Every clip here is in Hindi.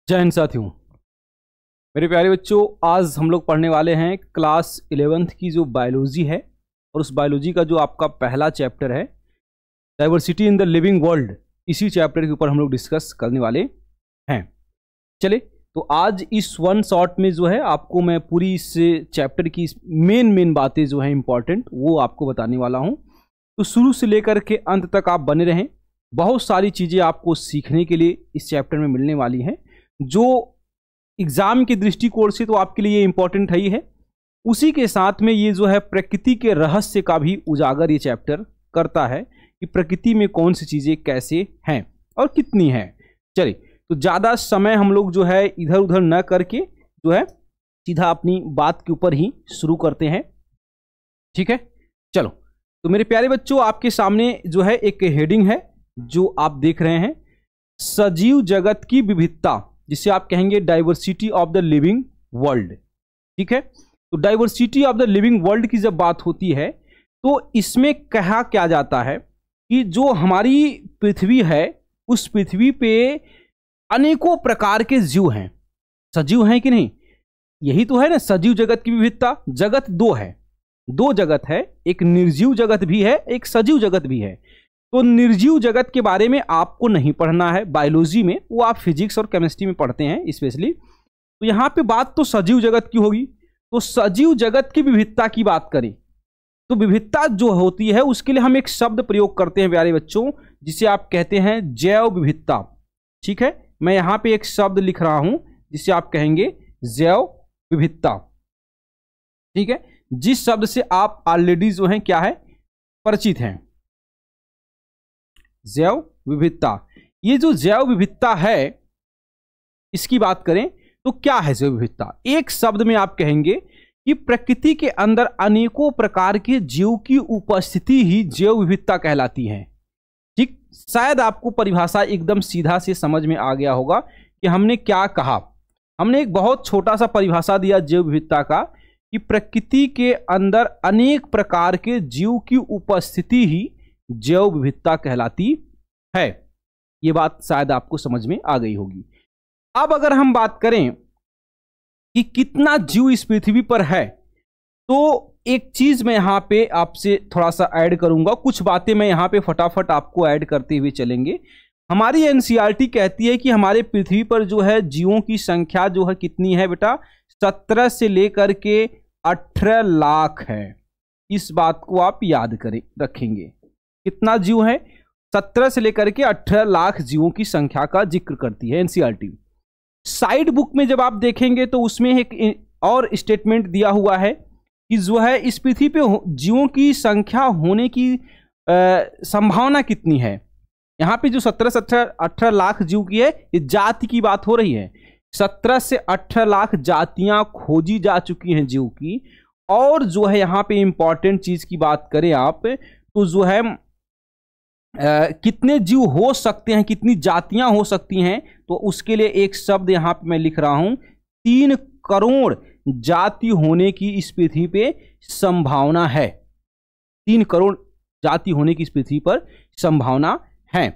जय हिंद साथियों। मेरे प्यारे बच्चों, आज हम लोग पढ़ने वाले हैं क्लास 11th की जो बायोलॉजी है, और उस बायोलॉजी का जो आपका पहला चैप्टर है diversity in the living world, इसी चैप्टर के ऊपर हम लोग डिस्कस करने वाले हैं। चले, तो आज इस वन शॉट में जो है आपको मैं पूरी इस चैप्टर की मेन बातें जो है इंपॉर्टेंट वो आपको बताने वाला हूँ। तो शुरू से लेकर के अंत तक आप बने रहें। बहुत सारी चीज़ें आपको सीखने के लिए इस चैप्टर में मिलने वाली हैं, जो एग्जाम के दृष्टिकोण से तो आपके लिए इंपॉर्टेंट है ही है। उसी के साथ में ये जो है प्रकृति के रहस्य का भी उजागर ये चैप्टर करता है कि प्रकृति में कौन सी चीज़ें कैसे हैं और कितनी हैं। चलिए, तो ज़्यादा समय हम लोग जो है इधर उधर न करके जो है सीधा अपनी बात के ऊपर ही शुरू करते हैं। ठीक है, चलो। तो मेरे प्यारे बच्चों, आपके सामने जो है एक हेडिंग है जो आप देख रहे हैं, सजीव जगत की विविधता, जिसे आप कहेंगे diversity of the living world. ठीक है, तो diversity of the living world की जब बात होती है तो इसमें कहा क्या जाता है कि जो हमारी पृथ्वी है, उस पृथ्वी पे अनेकों प्रकार के जीव हैं। सजीव हैं कि नहीं, यही तो है ना सजीव जगत की विविधता। जगत दो है, दो जगत है, एक निर्जीव जगत भी है, एक सजीव जगत भी है। तो निर्जीव जगत के बारे में आपको नहीं पढ़ना है बायोलॉजी में, वो आप फिजिक्स और केमिस्ट्री में पढ़ते हैं स्पेशली। तो यहाँ पे बात तो सजीव जगत की होगी। तो सजीव जगत की विविधता की बात करें तो विविधता जो होती है उसके लिए हम एक शब्द प्रयोग करते हैं प्यारे बच्चों, जिसे आप कहते हैं जैव विविधता। ठीक है, मैं यहाँ पे एक शब्द लिख रहा हूं जिसे आप कहेंगे जैव विविधता। ठीक है, जिस शब्द से आप ऑलरेडी जो है क्या है परिचित हैं, जैव विविधता। ये जो जैव विविधता है इसकी बात करें तो क्या है जैव विविधता। एक शब्द में आप कहेंगे कि प्रकृति के अंदर अनेकों प्रकार के जीव की उपस्थिति ही जैव विविधता कहलाती है। ठीक, शायद आपको परिभाषा एकदम सीधा से समझ में आ गया होगा कि हमने क्या कहा। हमने एक बहुत छोटा सा परिभाषा दिया जैव विविधता का कि प्रकृति के अंदर अनेक प्रकार के जीव की उपस्थिति ही जैव विविधता कहलाती है। ये बात शायद आपको समझ में आ गई होगी। अब अगर हम बात करें कि कितना जीव इस पृथ्वी पर है, तो एक चीज मैं यहां पे आपसे थोड़ा सा ऐड करूंगा। कुछ बातें मैं यहां पे फटाफट आपको ऐड करते हुए चलेंगे। हमारी एनसीईआरटी कहती है कि हमारे पृथ्वी पर जो है जीवों की संख्या जो है कितनी है बेटा, 17 से लेकर के 18 लाख है। इस बात को आप याद करें रखेंगे। कितना जीव है, 17 से लेकर के 18 लाख जीवों की संख्या का जिक्र करती है एनसीईआरटी। साइड बुक में जब आप देखेंगे तो उसमें एक और स्टेटमेंट दिया हुआ है कि जो है इस पृथ्वी पे जीवों की संख्या होने की संभावना कितनी है। यहाँ पे जो 17 से 18 लाख जीव की है, ये जाति की बात हो रही है। 17 से 18 लाख जातियां खोजी जा चुकी हैं जीव की। और जो है यहाँ पे इंपॉर्टेंट चीज की बात करें आप तो जो है कितने जीव हो सकते हैं, कितनी जातियां हो सकती हैं, तो उसके लिए एक शब्द यहां पे मैं लिख रहा हूं, 3 करोड़ जाति होने की इस पृथ्वी पे संभावना है। 3 करोड़ जाति होने की इस पृथ्वी पर संभावना है।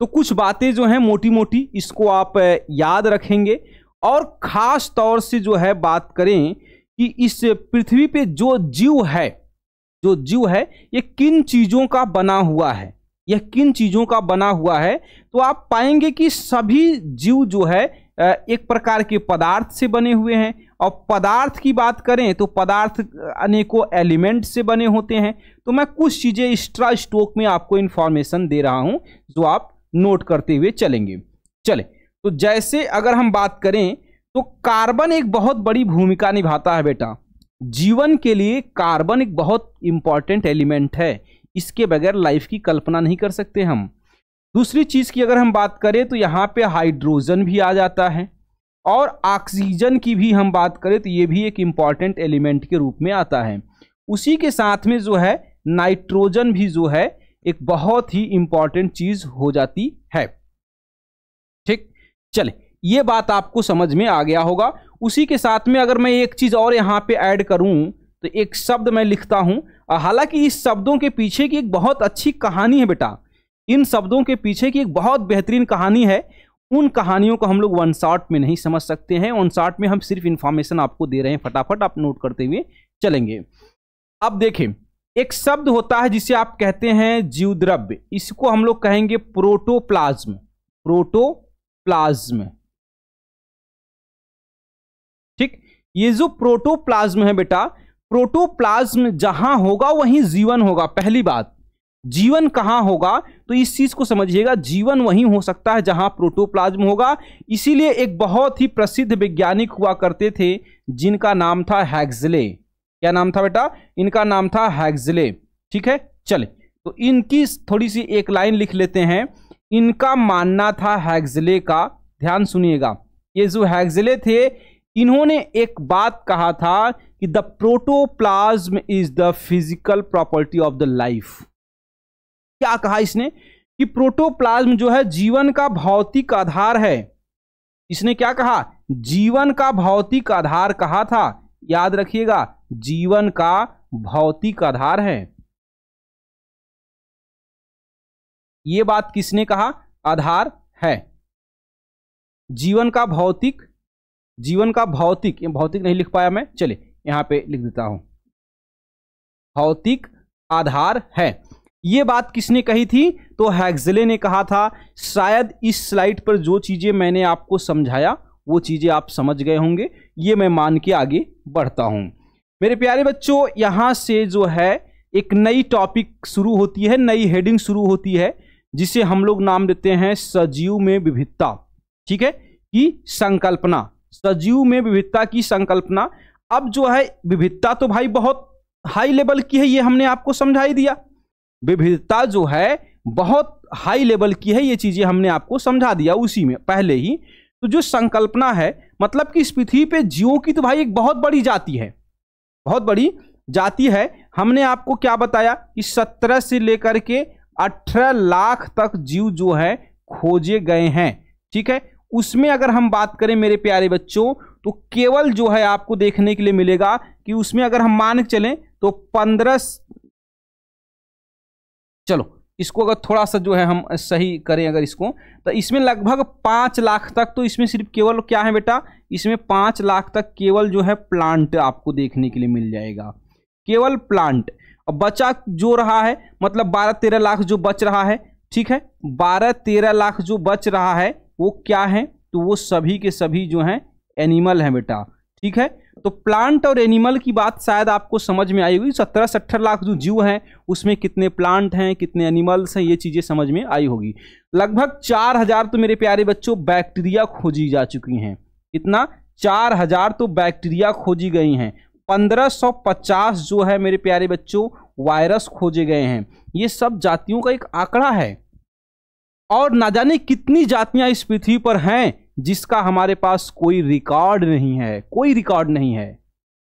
तो कुछ बातें जो हैं मोटी मोटी इसको आप याद रखेंगे। और खास तौर से जो है बात करें कि इस पृथ्वी पे जो जीव है ये किन चीजों का बना हुआ है, यह किन चीजों का बना हुआ है, तो आप पाएंगे कि सभी जीव जो है एक प्रकार के पदार्थ से बने हुए हैं। और पदार्थ की बात करें तो पदार्थ अनेकों एलिमेंट से बने होते हैं। तो मैं कुछ चीजें एक्स्ट्रा स्टॉक में आपको इंफॉर्मेशन दे रहा हूं जो आप नोट करते हुए चलेंगे। चले, तो जैसे अगर हम बात करें तो कार्बन एक बहुत बड़ी भूमिका निभाता है बेटा। जीवन के लिए कार्बन एक बहुत इंपॉर्टेंट एलिमेंट है। इसके बगैर लाइफ की कल्पना नहीं कर सकते हम। दूसरी चीज की अगर हम बात करें तो यहाँ पे हाइड्रोजन भी आ जाता है, और ऑक्सीजन की भी हम बात करें तो ये भी एक इंपॉर्टेंट एलिमेंट के रूप में आता है। उसी के साथ में जो है नाइट्रोजन भी जो है एक बहुत ही इंपॉर्टेंट चीज हो जाती है। ठीक, चले, ये बात आपको समझ में आ गया होगा। उसी के साथ में अगर मैं एक चीज और यहाँ पे ऐड करूं तो एक शब्द मैं लिखता हूं। हालांकि इस शब्दों के पीछे की एक बहुत अच्छी कहानी है बेटा। इन शब्दों के पीछे की एक बहुत बेहतरीन कहानी है। उन कहानियों को हम लोग वन शॉट में नहीं समझ सकते हैं। वन शॉट में हम सिर्फ इंफॉर्मेशन आपको दे रहे हैं, फटाफट आप नोट करते हुए चलेंगे। अब देखें, एक शब्द होता है जिसे आप कहते हैं जीवद्रव्य, इसको हम लोग कहेंगे प्रोटोप्लाज्म। प्रोटोप्लाज्म, ठीक। ये जो प्रोटोप्लाज्म है बेटा, प्रोटोप्लाज्म जहां होगा वहीं जीवन होगा। पहली बात, जीवन कहां होगा तो इस चीज को समझिएगा, जीवन वहीं हो सकता है जहां प्रोटोप्लाज्म होगा। इसीलिए एक बहुत ही प्रसिद्ध वैज्ञानिक हुआ करते थे जिनका नाम था हैक्सले। क्या नाम था बेटा? इनका नाम था हैक्सले, ठीक है। चले, तो इनकी थोड़ी सी एक लाइन लिख लेते हैं। इनका मानना था हैक्सले का, ध्यान सुनिएगा, ये जो हैक्सले थे इन्होंने एक बात कहा था कि the protoplasm is the physical property of the life. क्या कहा इसने? कि प्रोटोप्लाज्म जो है जीवन का भौतिक आधार है। इसने क्या कहा? जीवन का भौतिक आधार कहा था। याद रखिएगा, जीवन का भौतिक आधार है। यह बात किसने कहा? आधार है। जीवन का भौतिक, जीवन का भौतिक, ये भौतिक नहीं लिख पाया मैं, चले यहां पे लिख देता हूं, भौतिक आधार है। ये बात किसने कही थी? तो हैक्सले ने कहा था। शायद इस स्लाइड पर जो चीजें मैंने आपको समझाया वो चीजें आप समझ गए होंगे, ये मैं मान के आगे बढ़ता हूं। मेरे प्यारे बच्चों, यहां से जो है एक नई टॉपिक शुरू होती है, नई हेडिंग शुरू होती है, जिसे हम लोग नाम देते हैं सजीव में विविधता, ठीक है, की संकल्पना। सजीव में विविधता की संकल्पना। अब जो है विविधता तो भाई बहुत हाई लेवल की है, ये हमने आपको समझा ही दिया। विविधता जो है बहुत हाई लेवल की है, ये चीजें हमने आपको समझा दिया उसी में पहले ही। तो जो संकल्पना है, मतलब कि इस पृथ्वी पे जीवों की तो भाई एक बहुत बड़ी जाति है, बहुत बड़ी जाति है। हमने आपको क्या बताया कि 17 से लेकर के 18 लाख तक जीव जो है खोजे गए हैं, ठीक है। उसमें अगर हम बात करें मेरे प्यारे बच्चों, तो केवल जो है आपको देखने के लिए मिलेगा कि उसमें अगर हम मान के चलें तो 15, चलो इसको अगर थोड़ा सा जो है हम सही करें अगर इसको, तो इसमें लगभग 5 लाख तक, तो इसमें सिर्फ केवल क्या है बेटा, इसमें 5 लाख तक केवल जो है प्लांट आपको देखने के लिए मिल जाएगा, केवल प्लांट। और बचा जो रहा है, मतलब 12-13 लाख जो बच रहा है, ठीक है, 12-13 लाख जो बच रहा है वो क्या है? तो वो सभी के सभी जो हैं एनिमल हैं बेटा, ठीक है। तो प्लांट और एनिमल की बात शायद आपको समझ में आई होगी। 17 से 18 लाख जो जीव हैं उसमें कितने प्लांट हैं, कितने एनिमल्स हैं, ये चीजें समझ में आई होगी। लगभग 4000 तो मेरे प्यारे बच्चों बैक्टीरिया खोजी जा चुकी हैं। कितना? 4000 तो बैक्टीरिया खोजी गई हैं। 1550 जो है मेरे प्यारे बच्चों वायरस खोजे गए हैं। ये सब जातियों का एक आंकड़ा है, और ना जाने कितनी जातियां इस पृथ्वी पर हैं जिसका हमारे पास कोई रिकॉर्ड नहीं है, कोई रिकॉर्ड नहीं है।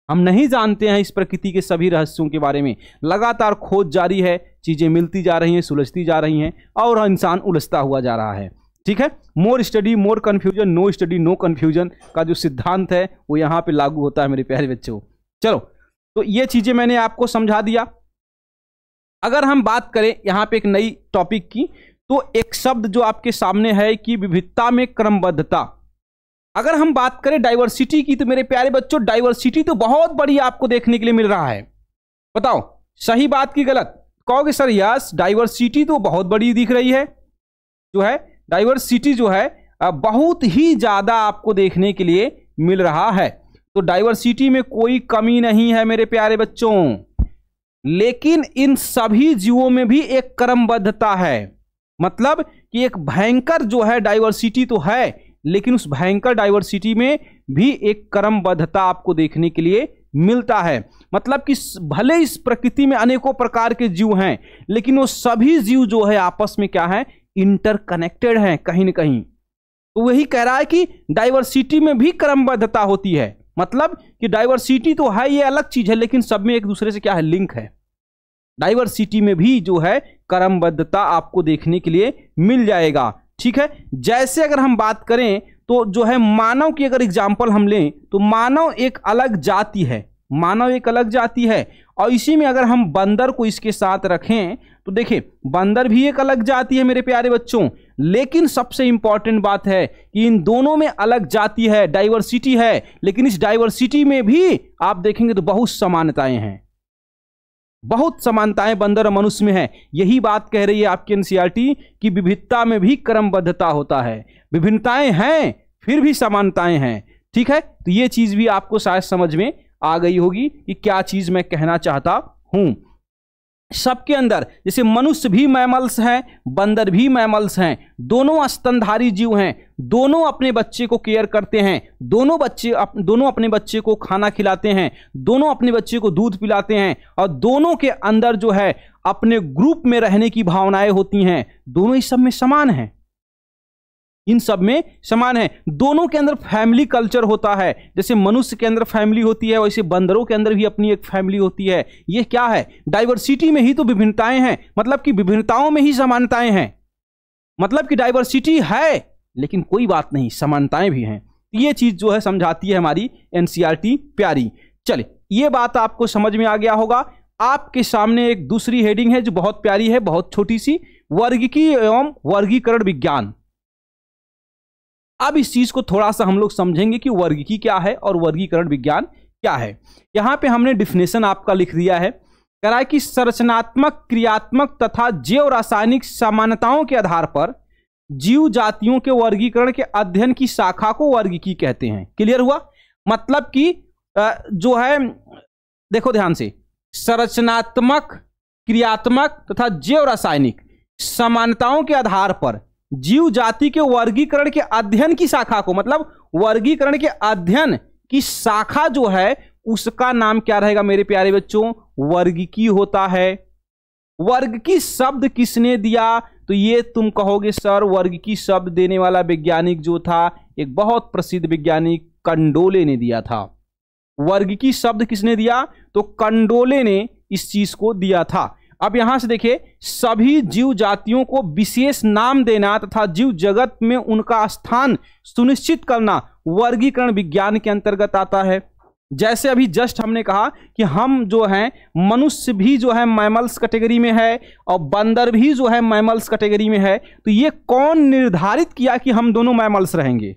हम नहीं जानते हैं इस प्रकृति के सभी रहस्यों के बारे में। लगातार खोज जारी है, चीजें मिलती जा रही हैं, सुलझती जा रही हैं, और इंसान उलझता हुआ जा रहा है, ठीक है। More study more confusion, no study no confusion का जो सिद्धांत है वो यहां पे लागू होता है मेरे प्यारे बच्चों। चलो, तो ये चीजें मैंने आपको समझा दिया। अगर हम बात करें यहां पे एक नई टॉपिक की, तो एक शब्द जो आपके सामने है कि विविधता में क्रमबद्धता। अगर हम बात करें डाइवर्सिटी की, तो मेरे प्यारे बच्चों डाइवर्सिटी तो बहुत बड़ी आपको देखने के लिए मिल रहा है। बताओ सही बात की गलत? कहोगे सर यस, डाइवर्सिटी तो बहुत बड़ी दिख रही है, जो है डाइवर्सिटी जो है बहुत ही ज्यादा आपको देखने के लिए मिल रहा है। तो डाइवर्सिटी में कोई कमी नहीं है मेरे प्यारे बच्चों, लेकिन इन सभी जीवों में भी एक क्रमबद्धता है। मतलब कि एक भयंकर जो है डाइवर्सिटी तो है, लेकिन उस भयंकर डाइवर्सिटी में भी एक क्रमबद्धता आपको देखने के लिए मिलता है। मतलब कि भले इस प्रकृति में अनेकों प्रकार के जीव हैं, लेकिन वो सभी जीव जो है आपस में क्या है, इंटरकनेक्टेड हैं कहीं ना कहीं। तो वही कह रहा है कि डाइवर्सिटी में भी क्रमबद्धता होती है। मतलब कि डाइवर्सिटी तो है, ये अलग चीज है, लेकिन सब में एक दूसरे से क्या है, लिंक है। डाइवर्सिटी में भी जो है क्रमबद्धता आपको देखने के लिए मिल जाएगा, ठीक है। जैसे अगर हम बात करें तो जो है मानव की अगर एग्जांपल हम लें, तो मानव एक अलग जाति है, मानव एक अलग जाति है। और इसी में अगर हम बंदर को इसके साथ रखें तो देखिए बंदर भी एक अलग जाति है मेरे प्यारे बच्चों। लेकिन सबसे इंपॉर्टेंट बात है कि इन दोनों में अलग जाति है, डाइवर्सिटी है, लेकिन इस डाइवर्सिटी में भी आप देखेंगे तो बहुत समानताएं हैं, बहुत समानताएं बंदर और मनुष्य में है। यही बात कह रही है आपकी एनसीईआरटी कि विविधता में भी क्रमबद्धता होता है, विभिन्नताएं हैं फिर भी समानताएं हैं। ठीक है, तो ये चीज भी आपको शायद समझ में आ गई होगी कि क्या चीज मैं कहना चाहता हूं। सबके अंदर जैसे मनुष्य भी मैमल्स हैं, बंदर भी मैमल्स हैं, दोनों स्तनधारी जीव हैं, दोनों अपने बच्चे को केयर करते हैं, दोनों अपने बच्चे को खाना खिलाते हैं, दोनों अपने बच्चे को दूध पिलाते हैं, और दोनों के अंदर जो है अपने ग्रुप में रहने की भावनाएं होती हैं। दोनों इस सब में समान हैं, इन सब में समान है। दोनों के अंदर फैमिली कल्चर होता है, जैसे मनुष्य के अंदर फैमिली होती है वैसे बंदरों के अंदर भी अपनी एक फैमिली होती है। ये क्या है, डाइवर्सिटी में ही तो विभिन्नताएं हैं, मतलब कि विभिन्नताओं में ही समानताएं हैं, मतलब कि डाइवर्सिटी है लेकिन कोई बात नहीं, समानताएं भी हैं। ये चीज जो है समझाती है हमारी एनसीईआरटी प्यारी। चले, ये बात आपको समझ में आ गया होगा। आपके सामने एक दूसरी हेडिंग है जो बहुत प्यारी है, बहुत छोटी सी, वर्गीकी एवं वर्गीकरण विज्ञान। अब इस चीज को थोड़ा सा हम लोग समझेंगे कि वर्गीकी क्या है और वर्गीकरण विज्ञान क्या है। यहां पे हमने डिफिनेशन आपका लिख दिया है, कह रहा है कि संरचनात्मक, क्रियात्मक तथा जैव रासायनिक समानताओं के आधार पर जीव जातियों के वर्गीकरण के अध्ययन की शाखा को वर्गीकी कहते हैं। क्लियर हुआ? मतलब कि जो है, देखो ध्यान से, संरचनात्मक, क्रियात्मक तथा जैव रासायनिक समानताओं के आधार पर जीव जाति के वर्गीकरण के अध्ययन की शाखा को, मतलब वर्गीकरण के अध्ययन की शाखा जो है उसका नाम क्या रहेगा मेरे प्यारे बच्चों? वर्गीकी होता है। वर्गीकी शब्द किसने दिया? तो ये तुम कहोगे सर वर्गीकी शब्द देने वाला वैज्ञानिक जो था एक बहुत प्रसिद्ध वैज्ञानिक कंडोले ने दिया था। वर्गीकी शब्द किसने दिया? तो कंडोले ने इस चीज को दिया था। अब यहां से देखिए, सभी जीव जातियों को विशेष नाम देना तथा जीव जगत में उनका स्थान सुनिश्चित करना वर्गीकरण विज्ञान के अंतर्गत आता है। जैसे अभी जस्ट हमने कहा कि हम जो हैं, मनुष्य भी जो है मैमल्स कैटेगरी में है और बंदर भी जो है मैमल्स कैटेगरी में है। तो ये कौन निर्धारित किया कि हम दोनों मैमल्स रहेंगे?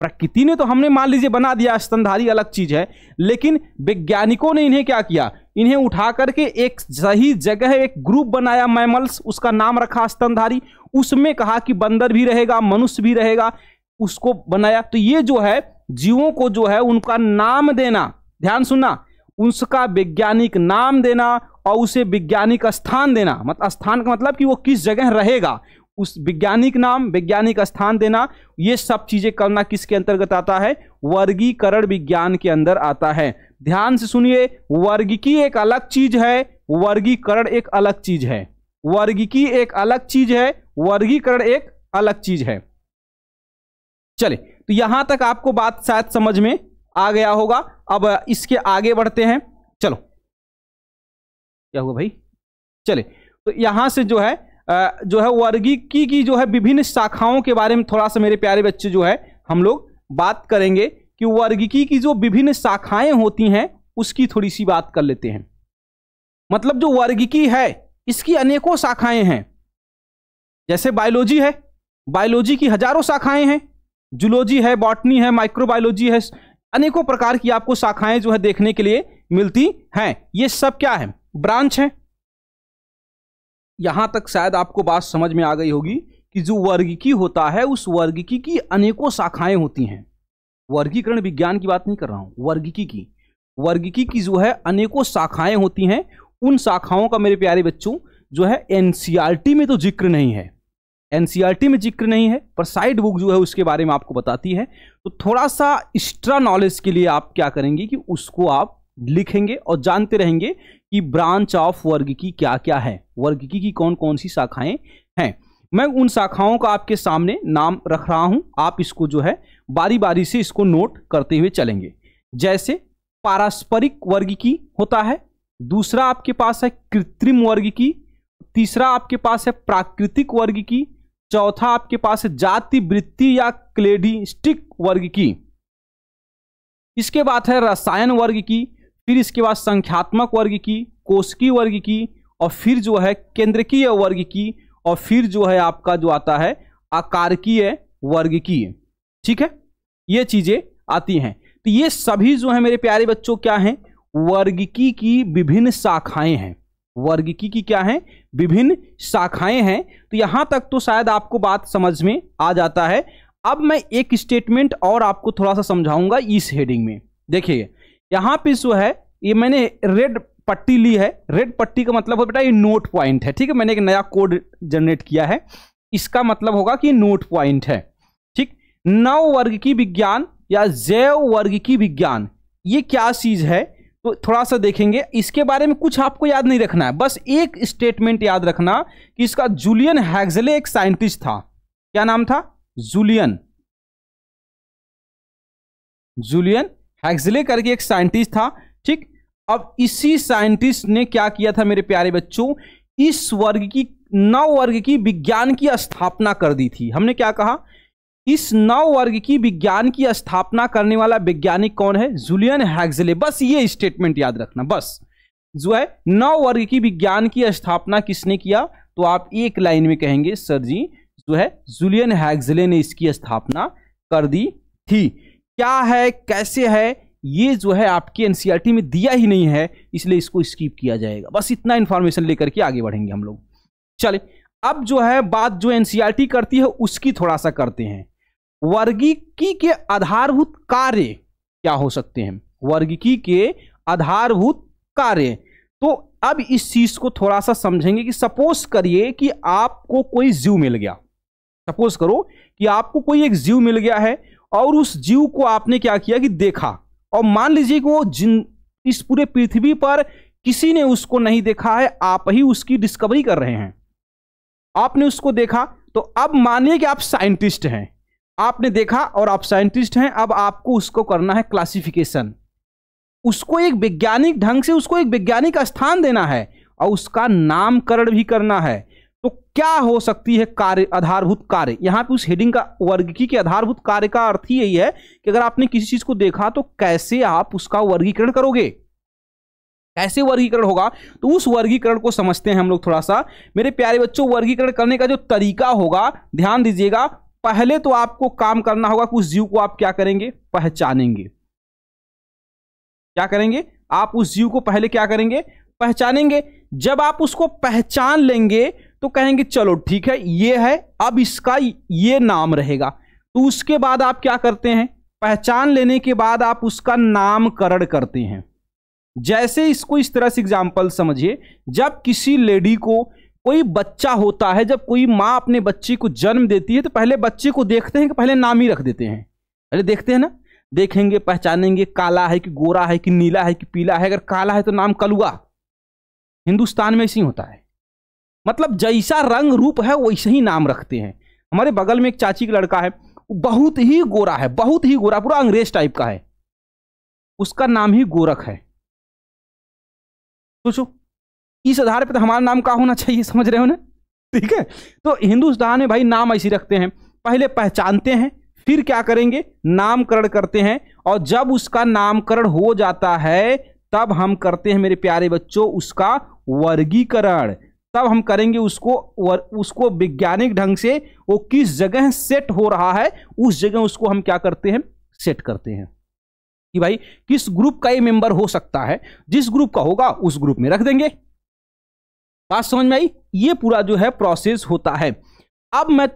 प्रकृति ने तो हमने मान लीजिए बना दिया, स्तनधारी अलग चीज है, लेकिन वैज्ञानिकों ने इन्हें क्या किया? इन्हें उठा करके एक सही जगह एक ग्रुप बनाया मैमल्स, उसका नाम रखा स्तनधारी, उसमें कहा कि बंदर भी रहेगा, मनुष्य भी रहेगा, उसको बनाया। तो ये जो है जीवों को जो है उनका नाम देना, ध्यान सुनना, उसका वैज्ञानिक नाम देना और उसे वैज्ञानिक स्थान देना, मतलब स्थान का मतलब कि वो किस जगह रहेगा, उस वैज्ञानिक नाम, वैज्ञानिक स्थान देना, ये सब चीजें करना किसके अंतर्गत आता है? वर्गीकरण विज्ञान के अंदर आता है। ध्यान से सुनिए, वर्गीकी एक अलग चीज है, वर्गीकरण एक अलग चीज है। वर्गीकी एक अलग चीज है, वर्गीकरण एक अलग चीज है। चले, तो यहां तक आपको बात शायद समझ में आ गया होगा। अब इसके आगे बढ़ते हैं। चलो, क्या हुआ भाई? चले, तो यहां से जो है वर्गीकी की जो है विभिन्न शाखाओं के बारे में थोड़ा सा मेरे प्यारे बच्चे जो है हम लोग बात करेंगे कि वर्गीकी की जो विभिन्न शाखाएं होती हैं उसकी थोड़ी सी बात कर लेते हैं। मतलब जो वर्गीकी है इसकी अनेकों शाखाएं हैं। जैसे बायोलॉजी है, बायोलॉजी की हजारों शाखाएं हैं, जूलॉजी है, बॉटनी है, माइक्रोबायोलॉजी है, अनेकों प्रकार की आपको शाखाएं जो है देखने के लिए मिलती हैं। ये सब क्या है? ब्रांच है। यहां तक शायद आपको बात समझ में आ गई होगी कि जो वर्गीकी होता है उस वर्गीकी की अनेकों शाखाएं होती हैं। वर्गीकरण विज्ञान की बात नहीं कर रहा हूं, वर्गीकी की जो है अनेकों शाखाएं होती हैं। उन शाखाओं का मेरे प्यारे बच्चों जो है एनसीईआरटी में तो जिक्र नहीं है, एनसीईआरटी में जिक्र नहीं है, पर साइड बुक जो है उसके बारे में आपको बताती है। तो थोड़ा सा एक्स्ट्रा नॉलेज के लिए आप क्या करेंगे कि उसको आप लिखेंगे और जानते रहेंगे कि ब्रांच ऑफ वर्गीकी क्या क्या है, वर्गीकी की कौन कौन सी शाखाएं हैं। मैं उन शाखाओं का आपके सामने नाम रख रहा हूं, आप इसको जो है बारी बारी से इसको नोट करते हुए चलेंगे। जैसे पारस्परिक वर्गीकी होता है, दूसरा आपके पास है कृत्रिम वर्गीकी, तीसरा आपके पास है प्राकृतिक वर्गीकी, चौथा आपके पास है जाति वृत्ति या क्लेडिस्टिक वर्गीकी, इसके बाद है रसायन वर्गीकी, फिर इसके बाद संख्यात्मक वर्गीकी, कोशिकीय वर्गीकी और फिर जो है केंद्रकीय वर्गीकी और फिर जो है आपका जो आता है आकारकीय, वर्गीकीय। ठीक है, ये चीजें आती हैं। तो ये सभी जो है मेरे प्यारे बच्चों क्या हैं, वर्गीकी की विभिन्न शाखाएं हैं। वर्गीकी की क्या है, विभिन्न शाखाएं हैं। तो यहां तक तो शायद आपको बात समझ में आ जाता है। अब मैं एक स्टेटमेंट और आपको थोड़ा सा समझाऊंगा इस हेडिंग में। देखिए यहां पे जो है, ये मैंने रेड पट्टी ली है। रेड पट्टी का मतलब है बेटा ये नोट पॉइंट है। ठीक है, मैंने एक नया कोड जनरेट किया है, इसका मतलब होगा कि नोट पॉइंट है। ठीक, नव वर्गीकी विज्ञान या जैव वर्गीकी विज्ञान, ये क्या चीज है तो थोड़ा सा देखेंगे। इसके बारे में कुछ आपको याद नहीं रखना है, बस एक स्टेटमेंट याद रखना कि इसका जूलियन हैक्सले एक साइंटिस्ट था। क्या नाम था, जूलियन हैक्सले करके एक साइंटिस्ट था। ठीक, अब इसी साइंटिस्ट ने क्या किया था मेरे प्यारे बच्चों, इस नव वर्ग की विज्ञान की स्थापना कर दी थी। हमने क्या कहा, इस नव वर्ग की विज्ञान की स्थापना करने वाला वैज्ञानिक कौन है, जूलियन हैक्सले। बस ये स्टेटमेंट याद रखना। बस जो है नव वर्ग की विज्ञान की स्थापना किसने किया, तो आप एक लाइन में कहेंगे सर जी जो है जूलियन हैक्सले ने इसकी स्थापना कर दी थी। क्या है, कैसे है, ये जो है आपकी एनसीईआरटी में दिया ही नहीं है, इसलिए इसको स्किप किया जाएगा। बस इतना इंफॉर्मेशन लेकर के आगे बढ़ेंगे हम लोग। चले अब जो है बात जो एनसीईआरटी करती है उसकी थोड़ा सा करते हैं। वर्गीकी के आधारभूत कार्य क्या हो सकते हैं, वर्गीकी के आधारभूत कार्य। तो अब इस चीज को थोड़ा सा समझेंगे कि सपोज करिए कि आपको कोई जीव मिल गया। सपोज करो कि आपको कोई एक जीव मिल गया है और उस जीव को आपने क्या किया कि देखा, और मान लीजिए कि वो इस पूरे पृथ्वी पर किसी ने उसको नहीं देखा है, आप ही उसकी डिस्कवरी कर रहे हैं। आपने उसको देखा, तो अब मानिए कि आप साइंटिस्ट हैं, आपने देखा और आप साइंटिस्ट हैं। अब आपको उसको करना है क्लासिफिकेशन, उसको एक वैज्ञानिक ढंग से उसको एक वैज्ञानिक स्थान देना है और उसका नामकरण भी करना है। तो क्या हो सकती है कार्य, आधारभूत कार्य। यहां पे उस हेडिंग का वर्गीकी के आधारभूत कार्य का अर्थ ही यही है कि अगर आपने किसी चीज को देखा तो कैसे आप उसका वर्गीकरण करोगे, कैसे वर्गीकरण होगा। तो उस वर्गीकरण को समझते हैं हम लोग थोड़ा सा। मेरे प्यारे बच्चों, वर्गीकरण करने का जो तरीका होगा ध्यान दीजिएगा। पहले तो आपको काम करना होगा कि उस जीव को आप क्या करेंगे, पहचानेंगे। क्या करेंगे, आप उस जीव को पहले क्या करेंगे, पहचानेंगे। जब आप उसको पहचान लेंगे तो कहेंगे चलो ठीक है ये है, अब इसका ये नाम रहेगा। तो उसके बाद आप क्या करते हैं, पहचान लेने के बाद आप उसका नामकरण करते हैं। जैसे इसको इस तरह से एग्जाम्पल समझिए, जब किसी लेडी को कोई बच्चा होता है, जब कोई माँ अपने बच्चे को जन्म देती है तो पहले बच्चे को देखते हैं कि पहले नाम ही रख देते हैं। पहले देखते हैं ना, देखेंगे, पहचानेंगे, काला है कि गोरा है कि नीला है कि पीला है। अगर काला है तो नाम कलुआ। हिंदुस्तान में ऐसे ही होता है, मतलब जैसा रंग रूप है वैसे ही नाम रखते हैं। हमारे बगल में एक चाची का लड़का है, वो बहुत ही गोरा है, बहुत ही गोरा, पूरा अंग्रेज टाइप का है, उसका नाम ही गोरख है। सोचो, इस आधार पर तो हमारा नाम क्या होना चाहिए, समझ रहे हो ना। ठीक है, तो हिंदुस्तान में भाई नाम ऐसे रखते हैं, पहले पहचानते हैं, फिर क्या करेंगे, नामकरण करते हैं। और जब उसका नामकरण हो जाता है तब हम करते हैं मेरे प्यारे बच्चों उसका वर्गीकरण। तब हम करेंगे उसको वैज्ञानिक ढंग से वो किस जगह सेट हो रहा है, उस जगह उसको हम क्या करते हैं, सेट करते हैं कि भाई किस ग्रुप का ये मेंबर हो सकता है। जिस ग्रुप का होगा उस ग्रुप में रख देंगे। बात समझ में आई। ये पूरा जो है प्रोसेस होता है। अब मैं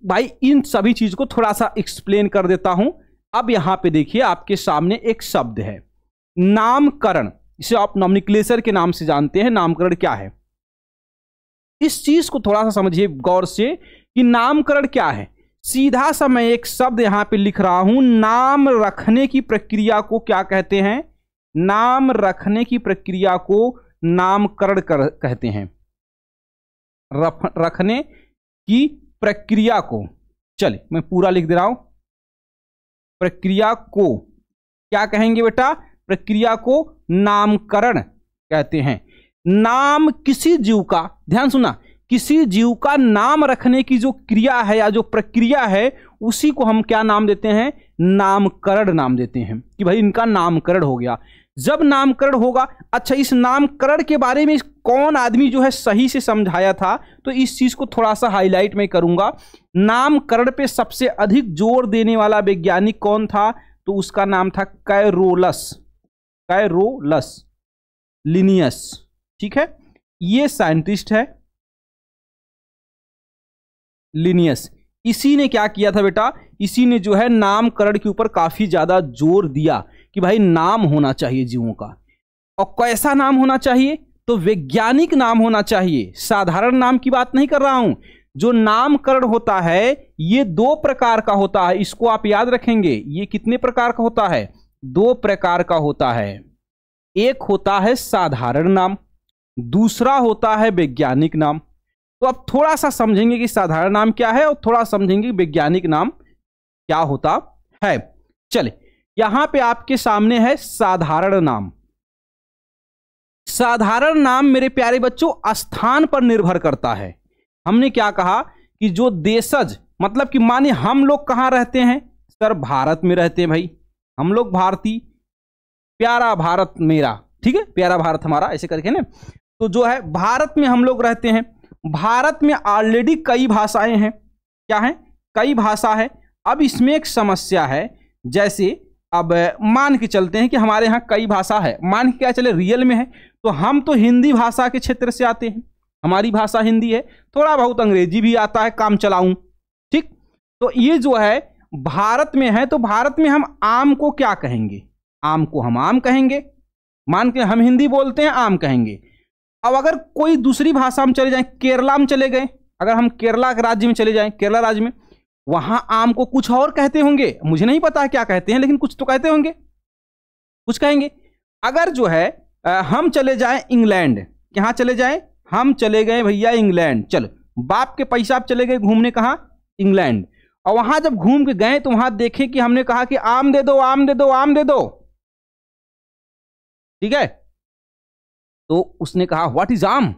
भाई इन सभी चीज को थोड़ा सा एक्सप्लेन कर देता हूं। अब यहां पे देखिए आपके सामने एक शब्द है नामकरण, इसे आप नॉमेनक्लेचर के नाम से जानते हैं। नामकरण क्या है, इस चीज को थोड़ा सा समझिए गौर से कि नामकरण क्या है। सीधा सा मैं एक शब्द यहां पे लिख रहा हूं, नाम रखने की प्रक्रिया को क्या कहते हैं, नाम रखने की प्रक्रिया को नामकरण कहते हैं। रखने की प्रक्रिया को, चलिए मैं पूरा लिख दे रहा हूं, प्रक्रिया को क्या कहेंगे बेटा, प्रक्रिया को नामकरण कहते हैं। नाम किसी जीव का, ध्यान सुना, किसी जीव का नाम रखने की जो क्रिया है या जो प्रक्रिया है उसी को हम क्या नाम देते हैं, नामकरण नाम देते हैं कि भाई इनका नामकरण हो गया। जब नामकरण होगा। अच्छा, इस नामकरण के बारे में कौन आदमी जो है सही से समझाया था, तो इस चीज को थोड़ा सा हाईलाइट मैं करूंगा। नामकरण पे सबसे अधिक जोर देने वाला वैज्ञानिक कौन था, तो उसका नाम था कैरोलस लिनियस। ठीक है, ये साइंटिस्ट है लिनियस। इसी ने क्या किया था बेटा, इसी ने जो है नामकरण के ऊपर काफी ज्यादा जोर दिया कि भाई नाम होना चाहिए जीवों का। और कैसा नाम होना चाहिए, तो वैज्ञानिक नाम होना चाहिए, साधारण नाम की बात नहीं कर रहा हूं। जो नामकरण होता है ये 2 प्रकार का होता है, इसको आप याद रखेंगे। ये कितने प्रकार का होता है, 2 प्रकार का होता है। एक होता है साधारण नाम, दूसरा होता है वैज्ञानिक नाम। तो अब थोड़ा सा समझेंगे कि साधारण नाम क्या है और थोड़ा समझेंगे वैज्ञानिक नाम क्या होता है। चले, यहां पे आपके सामने है साधारण नाम। साधारण नाम मेरे प्यारे बच्चों स्थान पर निर्भर करता है। हमने क्या कहा कि जो देशज, मतलब कि माने हम लोग कहां रहते हैं, सर भारत में रहते हैं भाई, हम लोग भारतीय, प्यारा भारत मेरा, ठीक है, प्यारा भारत हमारा, ऐसे करके ना। तो जो है भारत में हम लोग रहते हैं। भारत में ऑलरेडी कई भाषाएं हैं, क्या है, कई भाषा है। अब इसमें एक समस्या है, जैसे अब मान के चलते हैं कि हमारे यहाँ कई भाषा है, मान के क्या चले रियल में है, तो हम तो हिंदी भाषा के क्षेत्र से आते हैं, हमारी भाषा हिंदी है, थोड़ा बहुत अंग्रेजी भी आता है, काम चलाऊं, ठीक। तो ये जो है भारत में है, तो भारत में हम आम को क्या कहेंगे, आम को हम आम कहेंगे, मान के हम हिंदी बोलते हैं, आम कहेंगे। अब अगर कोई दूसरी भाषा में चले जाएं, केरला में चले गए, अगर हम केरला के राज्य में चले जाएं, केरला राज्य में, वहां आम को कुछ और कहते होंगे, मुझे नहीं पता है क्या कहते हैं, लेकिन कुछ तो कहते होंगे, कुछ कहेंगे। अगर जो है हम चले जाएं इंग्लैंड, कहां चले जाएं, हम चले गए भैया इंग्लैंड, चलो बाप के पैसा आप चले गए घूमने, कहां, इंग्लैंड। और वहां जब घूम के गए तो वहां देखे कि हमने कहा कि आम दे दो, आम दे दो, आम दे दो, ठीक है। तो उसने कहा व्हाट इज आम।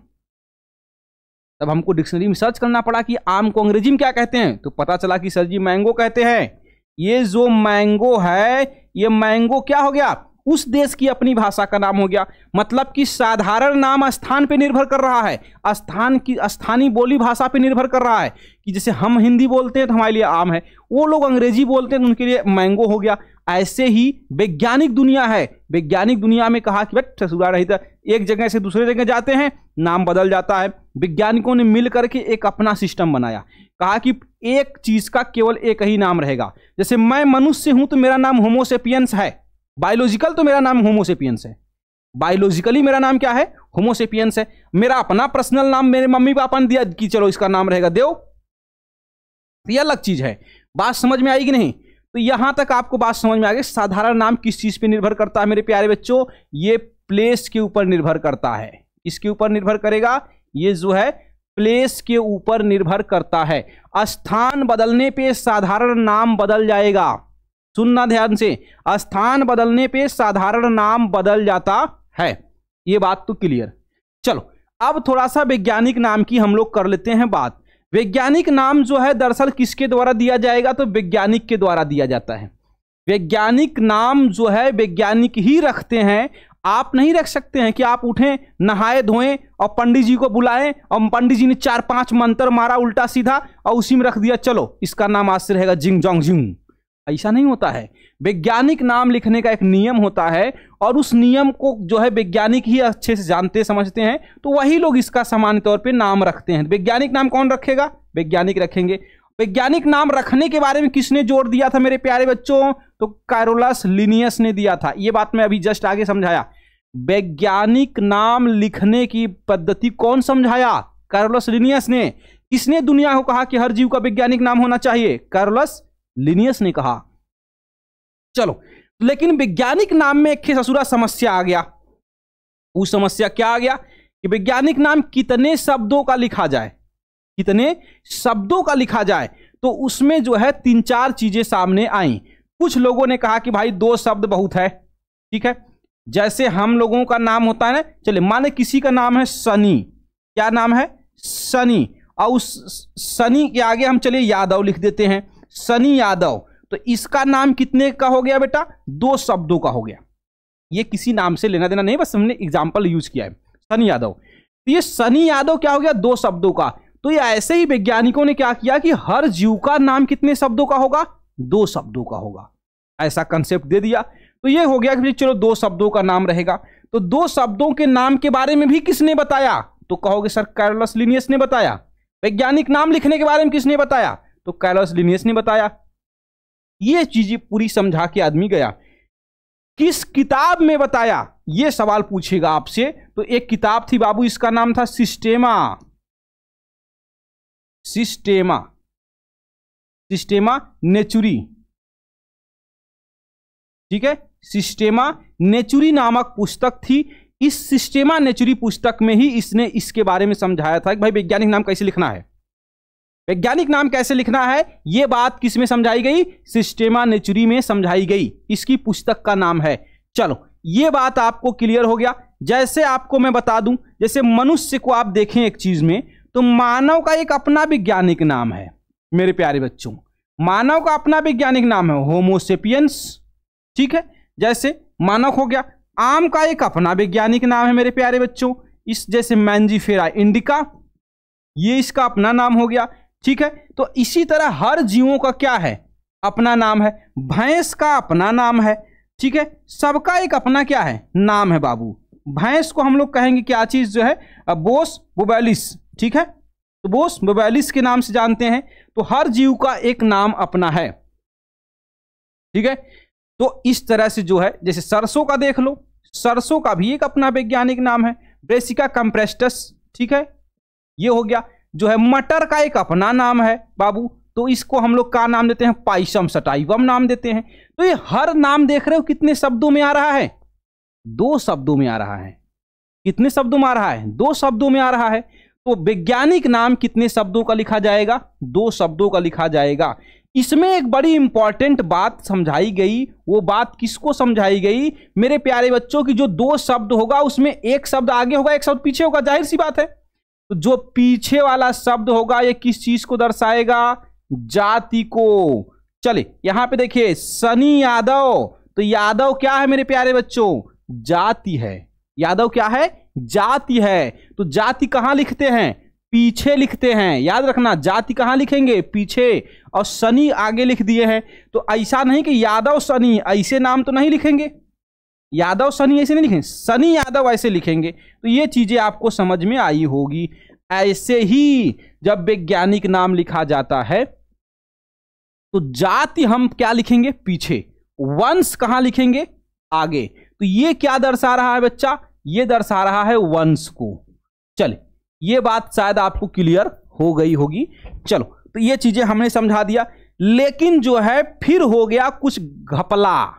तब हमको डिक्शनरी में सर्च करना पड़ा कि आम को अंग्रेजी में क्या कहते हैं, तो पता चला कि सर जी मैंगो कहते हैं। ये जो मैंगो है, ये मैंगो क्या हो गया, उस देश की अपनी भाषा का नाम हो गया। मतलब कि साधारण नाम स्थान पे निर्भर कर रहा है, स्थान की स्थानीय बोली भाषा पे निर्भर कर रहा है। कि जैसे हम हिंदी बोलते हैं तो हमारे लिए आम है, वो लोग अंग्रेजी बोलते हैं तो उनके लिए मैंगो हो गया। ऐसे ही वैज्ञानिक दुनिया है, वैज्ञानिक दुनिया में कहा कि बट ससुरा रही था, एक जगह से दूसरे जगह जाते हैं, नाम बदल जाता है। वैज्ञानिकों ने मिल करके एक अपना सिस्टम बनाया, कहा कि एक चीज का केवल एक ही नाम रहेगा। जैसे मैं मनुष्य हूं तो मेरा नाम होमोसेपियंस है, बायोलॉजिकल तो मेरा नाम होमोसेपियंस है, बायोलॉजिकली मेरा नाम क्या है, होमोसेपियंस है। मेरा अपना पर्सनल नाम मेरे मम्मी पापा ने दिया कि चलो इसका नाम रहेगा देव, ये अलग चीज है। बात समझ में आई कि नहीं। तो यहां तक आपको बात समझ में आ गई। साधारण नाम किस चीज पे निर्भर करता है मेरे प्यारे बच्चों, ये प्लेस के ऊपर निर्भर करता है। इसके ऊपर निर्भर करेगा, ये जो है प्लेस के ऊपर निर्भर करता है। स्थान बदलने पे साधारण नाम बदल जाएगा, सुनना ध्यान से, स्थान बदलने पे साधारण नाम बदल जाता है। ये बात तो क्लियर। चलो अब थोड़ा सा वैज्ञानिक नाम की हम लोग कर लेते हैं बात। वैज्ञानिक नाम जो है दरअसल किसके द्वारा दिया जाएगा, तो वैज्ञानिक के द्वारा दिया जाता है। वैज्ञानिक नाम जो है वैज्ञानिक ही रखते हैं, आप नहीं रख सकते हैं कि आप उठें नहाए धोएं और पंडित जी को बुलाएं और पंडित जी ने 4-5 मंत्र मारा उल्टा सीधा और उसी में रख दिया चलो इसका नाम आज से रहेगा जिंग जोंग जिंग। ऐसा नहीं होता है। वैज्ञानिक नाम लिखने का एक नियम होता है और उस नियम को जो है वैज्ञानिक ही अच्छे से जानते समझते हैं, तो वही लोग इसका सामान्य तौर पे नाम रखते हैं। वैज्ञानिक नाम कौन रखेगा, वैज्ञानिक रखेंगे। वैज्ञानिक नाम रखने के बारे में किसने जोर दिया था मेरे प्यारे बच्चों, तो कैरोलस लिनियस ने दिया था। यह बात मैं अभी जस्ट आगे समझाया। वैज्ञानिक नाम लिखने की पद्धति कौन समझाया, कैरोलस लिनियस ने। किसने दुनिया को कहा कि हर जीव का वैज्ञानिक नाम होना चाहिए, कैरोलस लिनियस ने कहा। चलो लेकिन वैज्ञानिक नाम में एक ससुरा समस्या आ गया। वो समस्या क्या आ गया कि वैज्ञानिक नाम कितने शब्दों का लिखा जाए, कितने शब्दों का लिखा जाए। तो उसमें जो है 3-4 चीजें सामने आई। कुछ लोगों ने कहा कि भाई 2 शब्द बहुत है, ठीक है। जैसे हम लोगों का नाम होता है ना, चले माने किसी का नाम है सनी, क्या नाम है, सनी, और उस सनी के आगे हम चलिए यादव लिख देते हैं, सनी यादव। तो इसका नाम कितने का हो गया बेटा, 2 शब्दों का हो गया। ये किसी नाम से लेना देना नहीं, बस हमने एग्जाम्पल यूज किया है। सनी यादव, तो ये सनी यादव क्या हो गया, 2 शब्दों का। तो ये ऐसे ही वैज्ञानिकों ने क्या किया कि हर जीव का नाम कितने शब्दों का होगा, 2 शब्दों का होगा, ऐसा कंसेप्ट दे दिया। तो ये हो गया कि चलो 2 शब्दों का नाम रहेगा। तो 2 शब्दों के नाम के बारे में भी किसने बताया, तो कहोगे सर कार्लस लिनियस ने बताया। वैज्ञानिक नाम लिखने के बारे में किसने बताया, तो कार्लस लिनियस ने बताया। ये चीजें पूरी समझा के आदमी गया। किस किताब में बताया, ये सवाल पूछेगा आपसे। तो एक किताब थी बाबू, इसका नाम था सिस्टेमा, सिस्टेमा, सिस्टेमा नेचुरी, ठीक है, सिस्टेमा नेचुरी नामक पुस्तक थी। इस सिस्टेमा नेचुरी पुस्तक में ही इसने इसके बारे में समझाया था कि भाई वैज्ञानिक नाम कैसे लिखना है, वैज्ञानिक नाम कैसे लिखना है। यह बात किस में समझाई गई, सिस्टेमा नेचुरी में समझाई गई, इसकी पुस्तक का नाम है। चलो यह बात आपको क्लियर हो गया। जैसे आपको मैं बता दूं, जैसे मनुष्य को आप देखें एक चीज में, तो मानव का एक अपना वैज्ञानिक नाम है मेरे प्यारे बच्चों, मानव का अपना वैज्ञानिक नाम है होमो सेपियंस, ठीक है। जैसे मानव हो गया, आम का एक अपना वैज्ञानिक नाम है मेरे प्यारे बच्चों, इस जैसे मैंजीफेरा इंडिका, ये इसका अपना नाम हो गया, ठीक है। तो इसी तरह हर जीवों का क्या है, अपना नाम है। भैंस का अपना नाम है, ठीक है, सबका एक अपना क्या है, नाम है बाबू। भैंस को हम लोग कहेंगे क्या चीज जो है, बोस बोबैलिस, ठीक है, तो बोस बोबैलिस के नाम से जानते हैं। तो हर जीव का एक नाम अपना है, ठीक है। तो इस तरह से जो है, जैसे सरसों का देख लो, सरसों का भी एक अपना वैज्ञानिक नाम है, ब्रेसिका कंप्रेस्टस, ठीक है, ये हो गया। जो है मटर का एक अपना नाम है बाबू, तो इसको हम लोग का नाम देते हैं पाइसम सटाइवम नाम देते हैं। तो ये हर नाम देख रहे हो कितने शब्दों में आ रहा है, 2 शब्दों में आ रहा है। कितने शब्दों में आ रहा है, 2 शब्दों में आ रहा है। तो वैज्ञानिक नाम कितने शब्दों का लिखा जाएगा, 2 शब्दों का लिखा जाएगा। इसमें एक बड़ी इंपॉर्टेंट बात समझाई गई, वो बात किसको समझाई गई मेरे प्यारे बच्चों की, जो 2 शब्द होगा उसमें एक शब्द आगे होगा एक शब्द पीछे होगा, जाहिर सी बात है। तो जो पीछे वाला शब्द होगा ये किस चीज को दर्शाएगा, जाति को। चले यहां पे देखिए सनी यादव, तो यादव क्या है मेरे प्यारे बच्चों, जाति है। यादव क्या है, जाति है। तो जाति कहां लिखते हैं, पीछे लिखते हैं, याद रखना जाति कहां लिखेंगे, पीछे, और सनी आगे लिख दिए हैं। तो ऐसा नहीं कि यादव सनी ऐसे नाम तो नहीं लिखेंगे, यादव सनी ऐसे नहीं लिखेंगे, सनी यादव ऐसे लिखेंगे। तो ये चीजें आपको समझ में आई होगी। ऐसे ही जब वैज्ञानिक नाम लिखा जाता है तो जाति हम क्या लिखेंगे, पीछे, वंश कहां लिखेंगे, आगे। तो ये क्या दर्शा रहा है बच्चा, ये दर्शा रहा है वंश को। चले ये बात शायद आपको क्लियर हो गई होगी। चलो तो ये चीजें हमने समझा दिया, लेकिन जो है फिर हो गया कुछ घपला।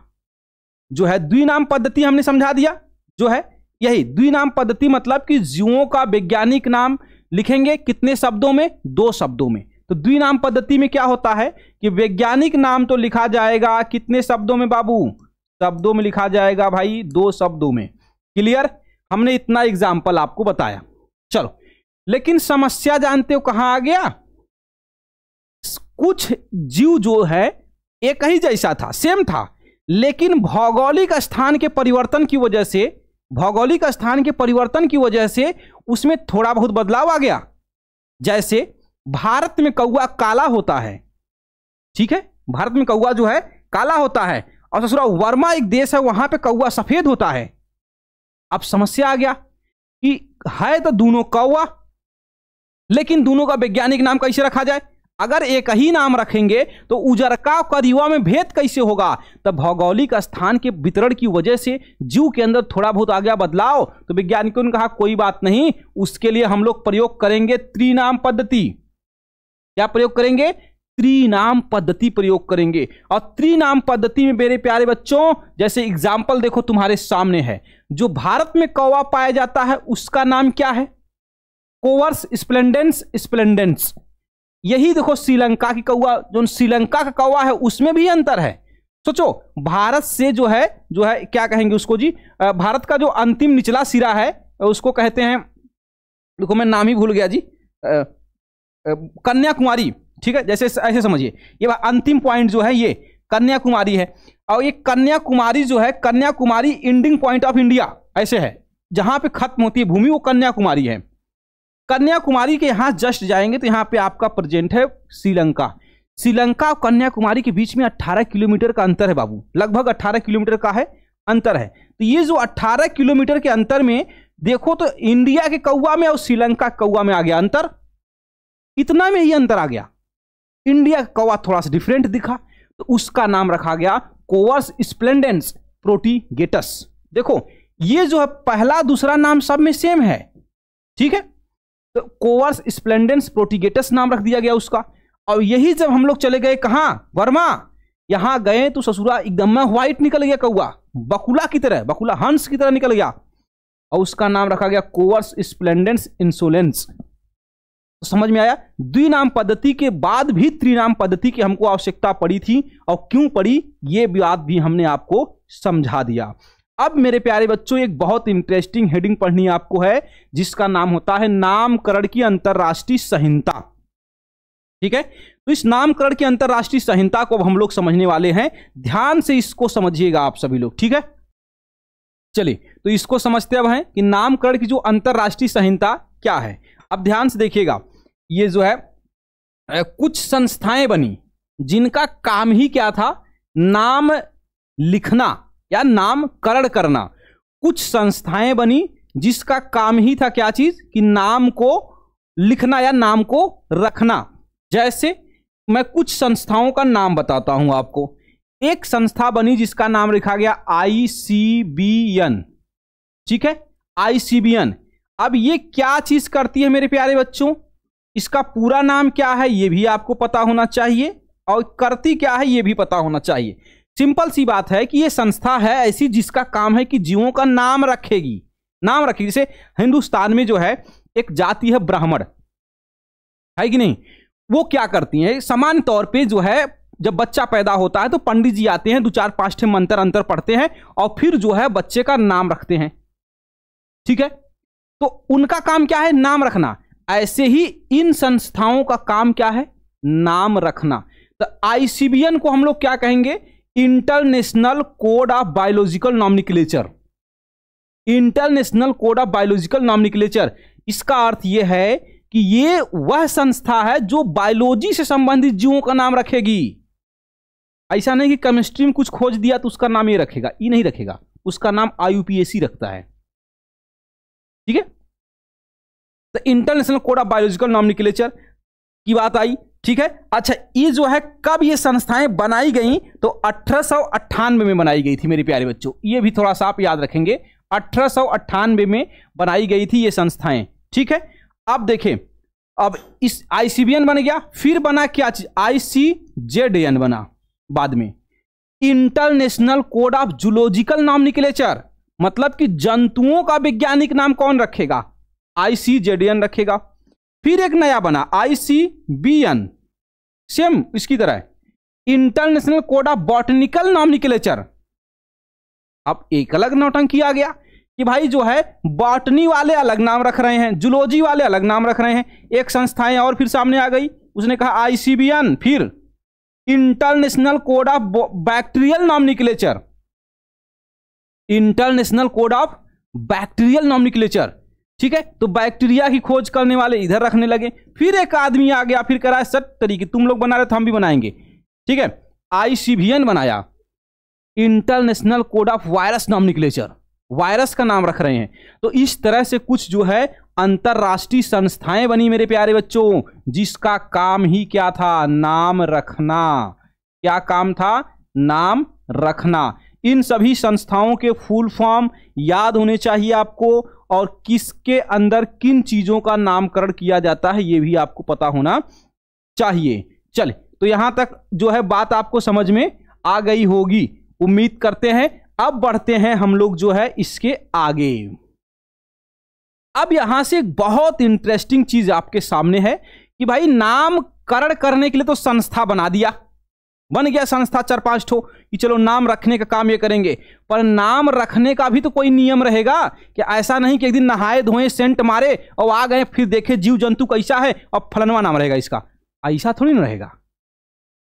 जो है द्विनाम पद्धति हमने समझा दिया, जो है यही द्विनाम पद्धति, मतलब कि जीवों का वैज्ञानिक नाम लिखेंगे कितने शब्दों में, 2 शब्दों में। तो द्विनाम पद्धति में क्या होता है कि वैज्ञानिक नाम तो लिखा जाएगा कितने शब्दों में बाबू, शब्दों में लिखा जाएगा भाई, 2 शब्दों में। क्लियर, हमने इतना एग्जाम्पल आपको बताया। चलो लेकिन समस्या जानते हो कहां आ गया, कुछ जीव जो है एक ही जैसा था, सेम था, लेकिन भौगोलिक स्थान के परिवर्तन की वजह से, भौगोलिक स्थान के परिवर्तन की वजह से उसमें थोड़ा बहुत बदलाव आ गया। जैसे भारत में कौवा काला होता है, ठीक है, भारत में कौवा जो है काला होता है, और दूसरा वर्मा एक देश है वहां पे कौवा सफेद होता है। अब समस्या आ गया कि है तो दोनों कौवा, लेकिन दोनों का वैज्ञानिक नाम कैसे रखा जाए। अगर एक ही नाम रखेंगे तो उजरका और करिवा में भेद कैसे होगा। तब भौगोलिक स्थान के वितरण की वजह से जीव के अंदर थोड़ा बहुत आ गया बदलाव। तो वैज्ञानिकों ने कहा कोई बात नहीं, उसके लिए हम लोग प्रयोग करेंगे त्रिनाम पद्धति। क्या प्रयोग करेंगे, त्रिनाम पद्धति प्रयोग करेंगे। और त्रिनाम पद्धति में मेरे प्यारे बच्चों, जैसे एग्जाम्पल देखो तुम्हारे सामने है, जो भारत में कौवा पाया जाता है उसका नाम क्या है, कोवर्स स्प्लेंडेंस स्प्लेंडेंस। यही देखो श्रीलंका की कौवा, जो श्रीलंका का कौवा है उसमें भी अंतर है। सोचो भारत से जो है क्या कहेंगे उसको जी, भारत का जो अंतिम निचला सिरा है उसको कहते हैं, देखो मैं नाम ही भूल गया जी, कन्याकुमारी, ठीक है, जैसे ऐसे समझिए, ये अंतिम पॉइंट जो है ये कन्याकुमारी है। और ये कन्याकुमारी जो है, Kanyakumari ending point of India ऐसे है, जहां पे खत्म होती है भूमि वो कन्याकुमारी है। कन्याकुमारी के यहां जस्ट जाएंगे तो यहां पे आपका प्रेजेंट है श्रीलंका। श्रीलंका और कन्याकुमारी के बीच में 18 किलोमीटर का अंतर है बाबू, लगभग 18 किलोमीटर का है अंतर है। तो ये जो 18 किलोमीटर के अंतर में देखो तो इंडिया के कौवा में और श्रीलंका के कौवा में आ गया अंतर, इतना में ही अंतर आ गया। इंडिया का कौवा थोड़ा सा डिफरेंट दिखा तो उसका नाम रखा गया कोवर्स स्प्लेंडेंस प्रोटीगेटस। देखो ये जो है पहला दूसरा नाम सब में सेम है, ठीक है, तो कोवर्स स्प्लेंडेंस प्रोटीगेटस नाम रख दिया गया उसका। और यही जब हम लोग चले गए कहां, वर्मा, यहां गए तो ससुरा एकदम व्हाइट निकल गया कौवा, बकुला की तरह, बकुला हंस की तरह निकल गया, और उसका नाम रखा गया कोवर्स स्प्लेंडेंस इंसोलेंस। तो समझ में आया, द्विनाम पद्धति के बाद भी त्रिनाम पद्धति की हमको आवश्यकता पड़ी थी, और क्यों पड़ी ये बात भी हमने आपको समझा दिया। अब मेरे प्यारे बच्चों एक बहुत इंटरेस्टिंग हेडिंग पढ़नी आपको है, जिसका नाम होता है नामकरण की अंतरराष्ट्रीय संहिता। ठीक है, तो इस नामकरण की अंतरराष्ट्रीय संहिता को अब हम लोग समझने वाले हैं, ध्यान से इसको समझिएगा आप सभी लोग, ठीक है। चलिए तो इसको समझते अब हैं कि नामकरण की जो अंतरराष्ट्रीय संहिता क्या है। अब ध्यान से देखिएगा, ये जो है कुछ संस्थाएं बनी जिनका काम ही क्या था, नाम लिखना या नामकरण करना। कुछ संस्थाएं बनी जिसका काम ही था क्या चीज, कि नाम को लिखना या नाम को रखना। जैसे मैं कुछ संस्थाओं का नाम बताता हूं आपको। एक संस्था बनी जिसका नाम लिखा गया ICBN, ठीक है, ICBN। अब ये क्या चीज करती है मेरे प्यारे बच्चों, इसका पूरा नाम क्या है ये भी आपको पता होना चाहिए, और करती क्या है ये भी पता होना चाहिए। सिंपल सी बात है कि ये संस्था है ऐसी जिसका काम है कि जीवों का नाम रखेगी, नाम रखेगी। जैसे हिंदुस्तान में जो है एक जाति है ब्राह्मण, है कि नहीं, वो क्या करती हैं, सामान्य तौर पे जो है जब बच्चा पैदा होता है तो पंडित जी आते हैं, 2-4-5 ठे मंत्र अंतर पढ़ते हैं और फिर जो है बच्चे का नाम रखते हैं, ठीक है। तो उनका काम क्या है, नाम रखना। ऐसे ही इन संस्थाओं का काम क्या है, नाम रखना। तो ICBN को हम लोग क्या कहेंगे, international code of biological nomenclature. International code of biological nomenclature, इसका अर्थ यह है कि ये वह संस्था है जो बायोलॉजी से संबंधित जीवों का नाम रखेगी। ऐसा नहीं कि केमिस्ट्री में कुछ खोज दिया तो उसका नाम ये रखेगा, ये नहीं रखेगा, उसका नाम IUPAC रखता है, ठीक है। तो international code of biological nomenclature की बात आई, ठीक है। अच्छा ये जो है कब ये संस्थाएं बनाई गई, तो 1898 में बनाई गई थी मेरे प्यारे बच्चों, ये भी थोड़ा सा आप याद रखेंगे, 1898 में बनाई गई थी ये संस्थाएं, ठीक है। अब देखें, अब इस ICBN बन गया, फिर बना क्या चीज, ICZN बना बाद में, international code of zoological nomenclature. मतलब कि जंतुओं का वैज्ञानिक नाम कौन रखेगा, ICZN रखेगा। फिर एक नया बना ICBN, सेम इसकी तरह, international code of botanical nomenclature. अब एक अलग नौटंकी आ गया कि भाई जो है बॉटनी वाले अलग नाम रख रहे हैं, जूलॉजी वाले अलग नाम रख रहे हैं। एक संस्थाएं और फिर सामने आ गई, उसने कहा ICBN, फिर international code of bacterial nomenclature, international code of bacterial nomenclature, ठीक है। तो बैक्टीरिया की खोज करने वाले इधर रखने लगे। फिर एक आदमी आ गया, फिर करा सट तरीके, तुम लोग बना रहे तो हम भी बनाएंगे, ठीक है। ICBN बनाया, international code of virus nomenclature, virus का नाम रख रहे हैं। तो इस तरह से कुछ जो है अंतरराष्ट्रीय संस्थाएं बनी मेरे प्यारे बच्चों, जिसका काम ही क्या था, नाम रखना। क्या काम था, नाम रखना। इन सभी संस्थाओं के फुल फॉर्म याद होने चाहिए आपको, और किसके अंदर किन चीजों का नामकरण किया जाता है ये भी आपको पता होना चाहिए। चले तो यहां तक जो है बात आपको समझ में आ गई होगी, उम्मीद करते हैं। अब बढ़ते हैं हम लोग जो है इसके आगे। अब यहां से एक बहुत इंटरेस्टिंग चीज आपके सामने है कि भाई नामकरण करने के लिए तो संस्था बना दिया, बन गया संस्था 4-5 ठो कि चलो नाम रखने का काम ये करेंगे, पर नाम रखने का भी तो कोई नियम रहेगा कि ऐसा नहीं कि एक दिन नहाए धोए सेंट मारे और आ गए फिर देखे जीव जंतु कैसा है और फलनवा नाम रहेगा इसका, ऐसा थोड़ी ना रहेगा।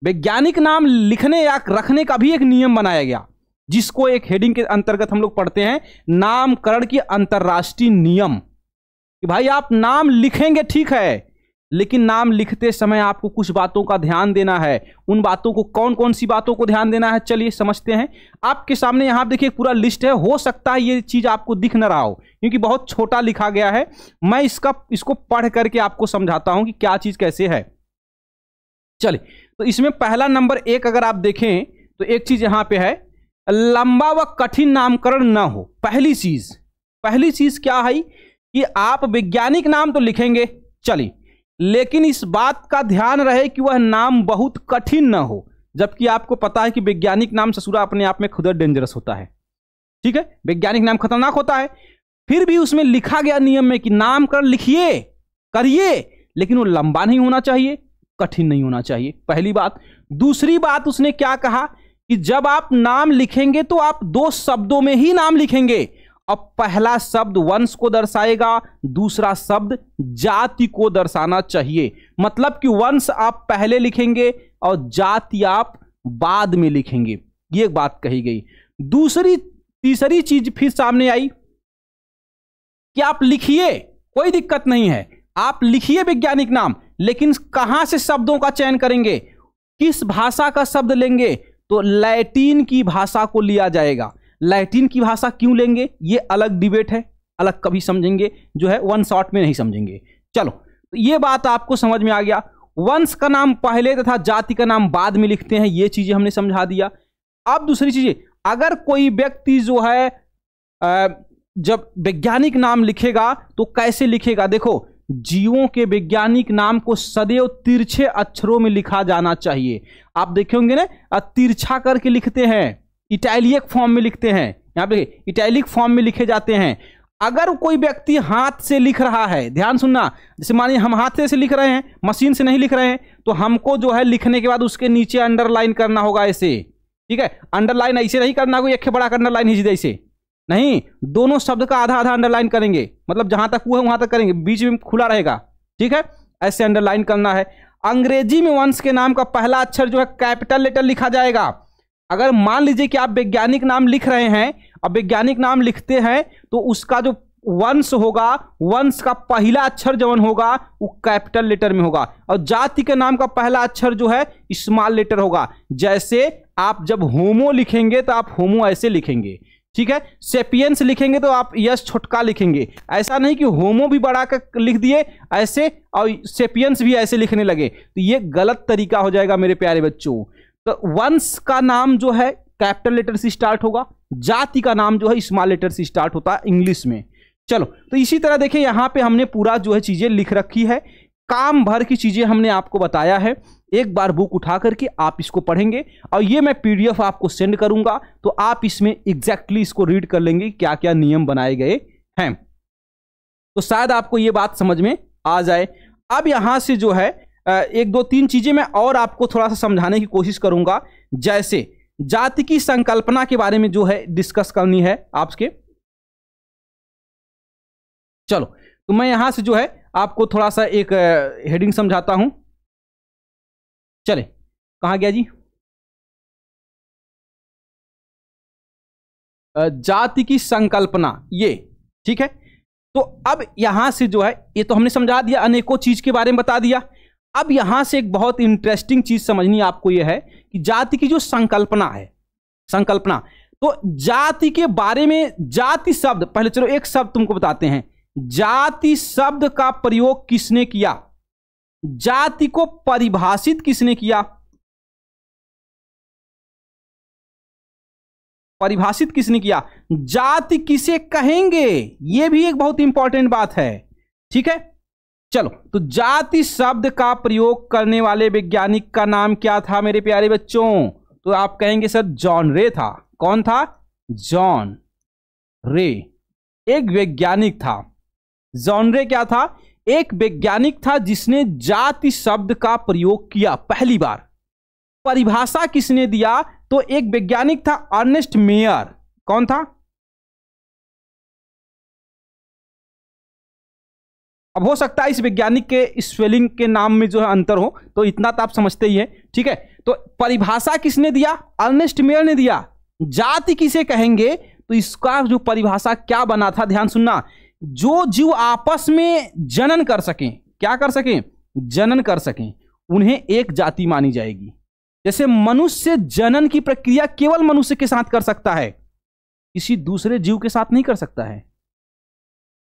वैज्ञानिक नाम लिखने या रखने का भी एक नियम बनाया गया, जिसको एक हेडिंग के अंतर्गत हम लोग पढ़ते हैं, नामकरण की अंतरराष्ट्रीय नियम। कि भाई आप नाम लिखेंगे ठीक है, लेकिन नाम लिखते समय आपको कुछ बातों का ध्यान देना है। उन बातों को, कौन कौन सी बातों को ध्यान देना है, चलिए समझते हैं। आपके सामने यहां देखिए पूरा लिस्ट है। हो सकता है ये चीज आपको दिख न रहा हो क्योंकि बहुत छोटा लिखा गया है। मैं इसको पढ़ करके आपको समझाता हूं कि क्या चीज कैसे है। चलिए, तो इसमें पहला नंबर 1 अगर आप देखें तो एक चीज यहां पे है, लंबा व कठिन नामकरण न हो। पहली चीज क्या है कि आप वैज्ञानिक नाम तो लिखेंगे, चलिए, लेकिन इस बात का ध्यान रहे कि वह नाम बहुत कठिन न हो। जबकि आपको पता है कि वैज्ञानिक नाम ससुरा अपने आप में खुद डेंजरस होता है, ठीक है, वैज्ञानिक नाम खतरनाक होता है। फिर भी उसमें लिखा गया नियम में कि नामकरण लिखिए, करिए, लेकिन वो लंबा नहीं होना चाहिए, कठिन नहीं होना चाहिए, पहली बात। दूसरी बात उसने क्या कहा कि जब आप नाम लिखेंगे तो आप 2 शब्दों में ही नाम लिखेंगे। अब पहला शब्द वंश को दर्शाएगा, दूसरा शब्द जाति को दर्शाना चाहिए। मतलब कि वंश आप पहले लिखेंगे और जाति आप बाद में लिखेंगे, ये बात कही गई। तीसरी चीज फिर सामने आई कि आप लिखिए, कोई दिक्कत नहीं है, आप लिखिए वैज्ञानिक नाम, लेकिन कहां से शब्दों का चयन करेंगे, किस भाषा का शब्द लेंगे, तो लैटिन की भाषा को लिया जाएगा। लैटिन की भाषा क्यों लेंगे, ये अलग डिबेट है, अलग कभी समझेंगे, जो है वन शॉट में नहीं समझेंगे। चलो, तो ये बात आपको समझ में आ गया। वंश का नाम पहले तथा जाति का नाम बाद में लिखते हैं, ये चीजें हमने समझा दिया। अब दूसरी चीजें, अगर कोई व्यक्ति जो है जब वैज्ञानिक नाम लिखेगा तो कैसे लिखेगा, देखो, जीवों के वैज्ञानिक नाम को सदैव तिरछे अक्षरों में लिखा जाना चाहिए। आप देखे होंगे ना, तिरछा करके लिखते हैं, इटैलिक फॉर्म में लिखते हैं, यहां पे इटैलिक फॉर्म में लिखे जाते हैं। अगर कोई व्यक्ति हाथ से लिख रहा है, ध्यान सुनना, जैसे मानिए हम हाथ से लिख रहे हैं, मशीन से नहीं लिख रहे हैं, तो हमको जो है लिखने के बाद उसके नीचे अंडरलाइन करना होगा ऐसे, ठीक है। अंडरलाइन ऐसे नहीं करना, कोई एक बड़ा अंडरलाइन ही ऐसे नहीं, दोनों शब्द का आधा आधा अंडरलाइन करेंगे, मतलब जहां तक वो है वहां तक करेंगे, बीच में खुला रहेगा, ठीक है, ऐसे अंडरलाइन करना है। अंग्रेजी में वंश के नाम का पहला अक्षर जो है कैपिटल लेटर लिखा जाएगा। अगर मान लीजिए कि आप वैज्ञानिक नाम लिख रहे हैं, अब वैज्ञानिक नाम लिखते हैं तो उसका जो वंश होगा, वंश का पहला अक्षर जवन होगा वो कैपिटल लेटर में होगा, और जाति के नाम का पहला अक्षर जो है स्मॉल लेटर होगा। जैसे आप जब होमो लिखेंगे तो आप होमो ऐसे लिखेंगे, ठीक है। सेपियंस लिखेंगे तो आप यस छोटका लिखेंगे, ऐसा नहीं कि होमो भी बड़ा कर लिख दिए ऐसे और सेपियंस भी ऐसे लिखने लगे, तो ये गलत तरीका हो जाएगा मेरे प्यारे बच्चों। तो वंश का नाम जो है कैपिटल लेटर से स्टार्ट होगा, जाति का नाम जो है स्मॉल लेटर से स्टार्ट होता है इंग्लिश में। चलो, तो इसी तरह देखिए यहां पे हमने पूरा जो है चीजें लिख रखी है, काम भर की चीजें हमने आपको बताया है। एक बार बुक उठा करके आप इसको पढ़ेंगे और ये मैं पीडीएफ आपको सेंड करूंगा, तो आप इसमें एग्जैक्टली इसको रीड कर लेंगे क्या क्या नियम बनाए गए हैं, तो शायद आपको ये बात समझ में आ जाए। अब यहां से जो है 1 2 3 चीजें मैं और आपको थोड़ा सा समझाने की कोशिश करूंगा। जैसे जाति की संकल्पना के बारे में जो है डिस्कस करनी है आपके। चलो, तो मैं यहां से जो है आपको थोड़ा सा एक हेडिंग समझाता हूं। चले, कहां गया जी, जाति की संकल्पना, ये ठीक है। तो अब यहां से जो है, ये तो हमने समझा दिया, अनेकों चीज के बारे में बता दिया। अब यहां से एक बहुत इंटरेस्टिंग चीज समझनी आपको यह है कि जाति की जो संकल्पना है, संकल्पना, तो जाति के बारे में, जाति शब्द, पहले चलो एक शब्द तुमको बताते हैं, जाति शब्द का प्रयोग किसने किया, जाति को परिभाषित किसने किया, परिभाषित किसने किया, जाति किसे कहेंगे, यह भी एक बहुत इंपॉर्टेंट बात है, ठीक है। चलो, तो जाति शब्द का प्रयोग करने वाले वैज्ञानिक का नाम क्या था मेरे प्यारे बच्चों, तो आप कहेंगे सर जॉन रे था। कौन था, जॉन रे, एक वैज्ञानिक था। जॉन रे क्या था, एक वैज्ञानिक था जिसने जाति शब्द का प्रयोग किया पहली बार। परिभाषा किसने दिया, तो एक वैज्ञानिक था अर्नेस्ट मेयर। कौन था, अब हो सकता है इस वैज्ञानिक के स्पेलिंग के नाम में जो है अंतर हो, तो इतना तो आप समझते ही है, ठीक है। तो परिभाषा किसने दिया? अर्नेस्ट मेयर ने दिया। जाति किसे कहेंगे? तो इसका जो परिभाषा क्या बना था, ध्यान सुनना, जो जीव आपस में जनन कर सकें, क्या कर सकें? जनन कर सकें, उन्हें एक जाति मानी जाएगी। जैसे मनुष्य जनन की प्रक्रिया केवल मनुष्य के साथ कर सकता है, किसी दूसरे जीव के साथ नहीं कर सकता है।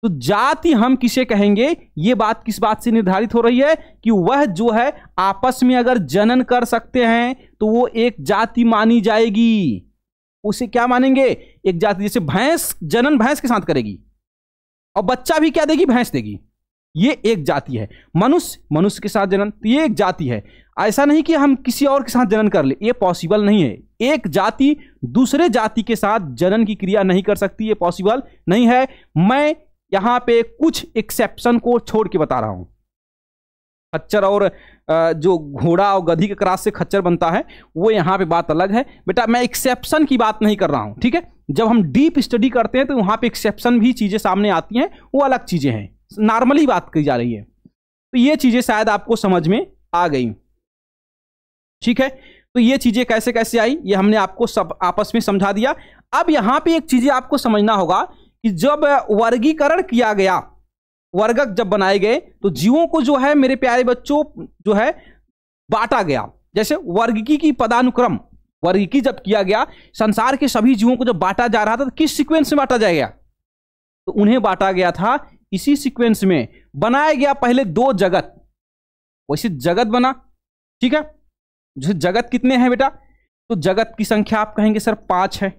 तो जाति हम किसे कहेंगे? ये बात किस बात से निर्धारित हो रही है कि वह जो है आपस में अगर जनन कर सकते हैं तो वो एक जाति मानी जाएगी। उसे क्या मानेंगे? एक जाति। जैसे भैंस जनन भैंस के साथ करेगी और बच्चा भी क्या देगी? भैंस देगी, ये एक जाति है। मनुष्य मनुष्य के साथ जनन, तो ये एक जाति है। ऐसा नहीं कि हम किसी और के साथ जनन कर ले, ये पॉसिबल नहीं है। एक जाति दूसरे जाति के साथ जनन की क्रिया नहीं कर सकती, ये पॉसिबल नहीं है। मैं यहां पे कुछ एक्सेप्शन को छोड़ के बता रहा हूं। खच्चर और जो घोड़ा और गधी के क्रॉस से खच्चर बनता है, वो यहां पे बात अलग है बेटा। मैं एक्सेप्शन की बात नहीं कर रहा हूं, ठीक है। जब हम डीप स्टडी करते हैं तो वहां पे एक्सेप्शन भी चीजें सामने आती हैं, वो अलग चीजें हैं, नॉर्मली बात की जा रही है। तो ये चीजें शायद आपको समझ में आ गई, ठीक है। तो ये चीजें कैसे कैसे आई, ये हमने आपको सब आपस में समझा दिया। अब यहां पे एक चीजें आपको समझना होगा कि जब वर्गीकरण किया गया, वर्गक जब बनाए गए, तो जीवों को जो है मेरे प्यारे बच्चों जो है बांटा गया। जैसे वर्गीकी की पदानुक्रम, वर्गीकी जब किया गया, संसार के सभी जीवों को जब बांटा जा रहा था तो किस सीक्वेंस में बांटा जाएगा? तो उन्हें बांटा गया था इसी सीक्वेंस में। बनाया गया पहले 2 जगत, वैसे जगत बना, ठीक है। जैसे जगत कितने हैं बेटा? तो जगत की संख्या आप कहेंगे सर 5 है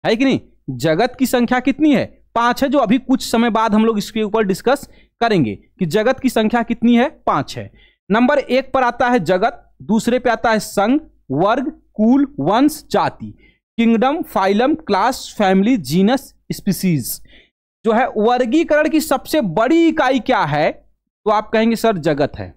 कि नहीं? जगत की संख्या कितनी है? 5 है, जो अभी कुछ समय बाद हम लोग इसके ऊपर डिस्कस करेंगे कि जगत की संख्या कितनी है, 5 है। नंबर 1 पर आता है जगत, दूसरे पे आता है संघ, वर्ग, कुल, वंश, जाति, kingdom, phylum, class, family, genus, species. जो है वर्गीकरण की सबसे बड़ी इकाई क्या है? तो आप कहेंगे सर जगत है।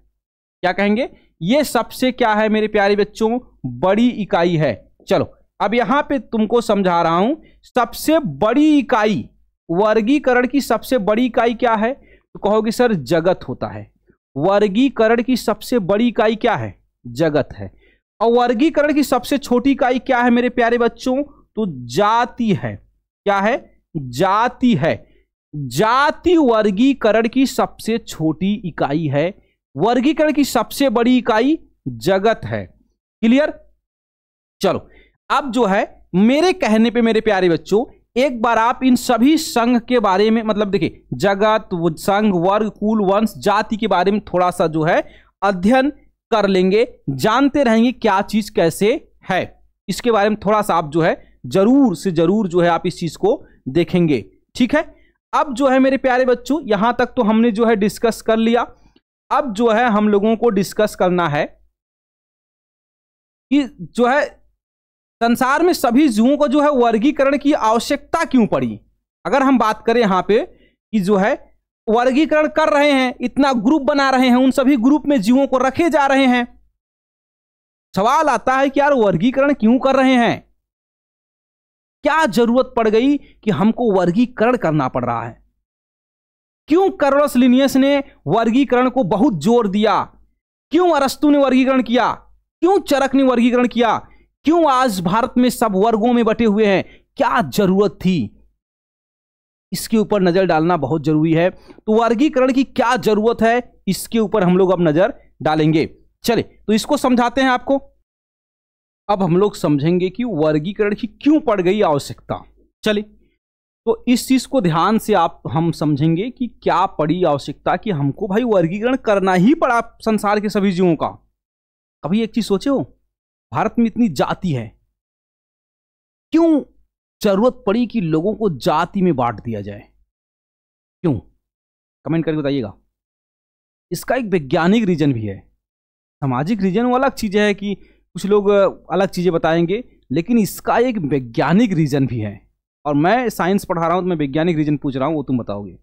क्या कहेंगे? ये सबसे क्या है मेरे प्यारे बच्चों? बड़ी इकाई है। चलो अब यहां पे तुमको समझा रहा हूं, सबसे बड़ी इकाई, वर्गीकरण की सबसे बड़ी इकाई क्या है? तो कहोगे सर जगत होता है। वर्गीकरण की सबसे बड़ी इकाई क्या है? जगत है। और वर्गीकरण की सबसे छोटी इकाई क्या है मेरे प्यारे बच्चों? तो जाति है। क्या है? जाति है। जाति वर्गीकरण की सबसे छोटी इकाई है, वर्गीकरण की सबसे बड़ी इकाई जगत है। क्लियर? चलो अब जो है मेरे कहने पे मेरे प्यारे बच्चों, एक बार आप इन सभी संघ के बारे में, मतलब देखिए जगत, संघ, वर्ग, कुल, वंश, जाति के बारे में थोड़ा सा जो है अध्ययन कर लेंगे, जानते रहेंगे क्या चीज कैसे है। इसके बारे में थोड़ा सा आप जो है जरूर से जरूर जो है आप इस चीज को देखेंगे, ठीक है। अब जो है मेरे प्यारे बच्चों, यहां तक तो हमने जो है डिस्कस कर लिया। अब जो है हम लोगों को डिस्कस करना है कि जो है संसार में सभी जीवों को जो है वर्गीकरण की आवश्यकता क्यों पड़ी। अगर हम बात करें यहां पे कि जो है वर्गीकरण कर रहे हैं, इतना ग्रुप बना रहे हैं, उन सभी ग्रुप में जीवों को रखे जा रहे हैं, सवाल आता है कि यार वर्गीकरण क्यों कर रहे हैं? क्या जरूरत पड़ गई कि हमको वर्गीकरण करना पड़ रहा है? क्यों कार्लस लिनियस ने वर्गीकरण को बहुत जोर दिया? क्यों अरस्तु ने वर्गीकरण किया? क्यों चरक ने वर्गीकरण किया? क्यों आज भारत में सब वर्गों में बटे हुए हैं? क्या जरूरत थी? इसके ऊपर नजर डालना बहुत जरूरी है। तो वर्गीकरण की क्या जरूरत है, इसके ऊपर हम लोग अब नजर डालेंगे। चले तो इसको समझाते हैं आपको। अब हम लोग समझेंगे कि वर्गीकरण की क्यों पड़ गई आवश्यकता। चले तो इस चीज को ध्यान से हम समझेंगे कि क्या पड़ी आवश्यकता कि हमको भाई वर्गीकरण करना ही पड़ा संसार के सभी जीवों का। कभी एक चीज सोचे हो, भारत में इतनी जाति है, क्यों जरूरत पड़ी कि लोगों को जाति में बांट दिया जाए? क्यों? कमेंट करके बताइएगा। इसका एक वैज्ञानिक रीजन भी है, सामाजिक रीजन वो अलग चीज है कि कुछ लोग अलग चीजें बताएंगे, लेकिन इसका एक वैज्ञानिक रीजन भी है। और मैं साइंस पढ़ा रहा हूं तो मैं वैज्ञानिक रीजन पूछ रहा हूं, वो तुम बताओगे।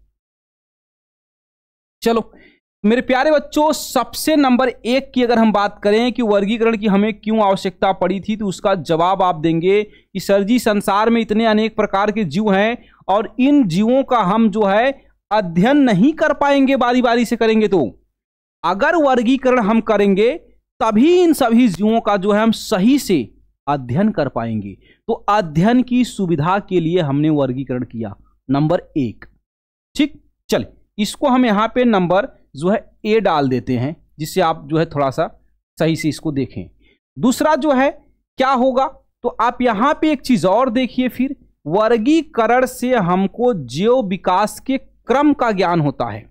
चलो मेरे प्यारे बच्चों, सबसे नंबर 1 की अगर हम बात करें कि वर्गीकरण की हमें क्यों आवश्यकता पड़ी थी, तो उसका जवाब आप देंगे कि सर जी संसार में इतने अनेक प्रकार के जीव हैं और इन जीवों का हम जो है अध्ययन नहीं कर पाएंगे, बारी बारी से करेंगे तो। अगर वर्गीकरण हम करेंगे तभी इन सभी जीवों का जो है हम सही से अध्ययन कर पाएंगे। तो अध्ययन की सुविधा के लिए हमने वर्गीकरण किया, नंबर 1। ठीक, चल इसको हम यहां पे नंबर जो है ए डाल देते हैं, जिससे आप जो है थोड़ा सा सही से इसको देखें। दूसरा जो है क्या होगा, तो आप यहां पे एक चीज और देखिए, फिर वर्गीकरण से हमको जीव विकास के क्रम का ज्ञान होता है।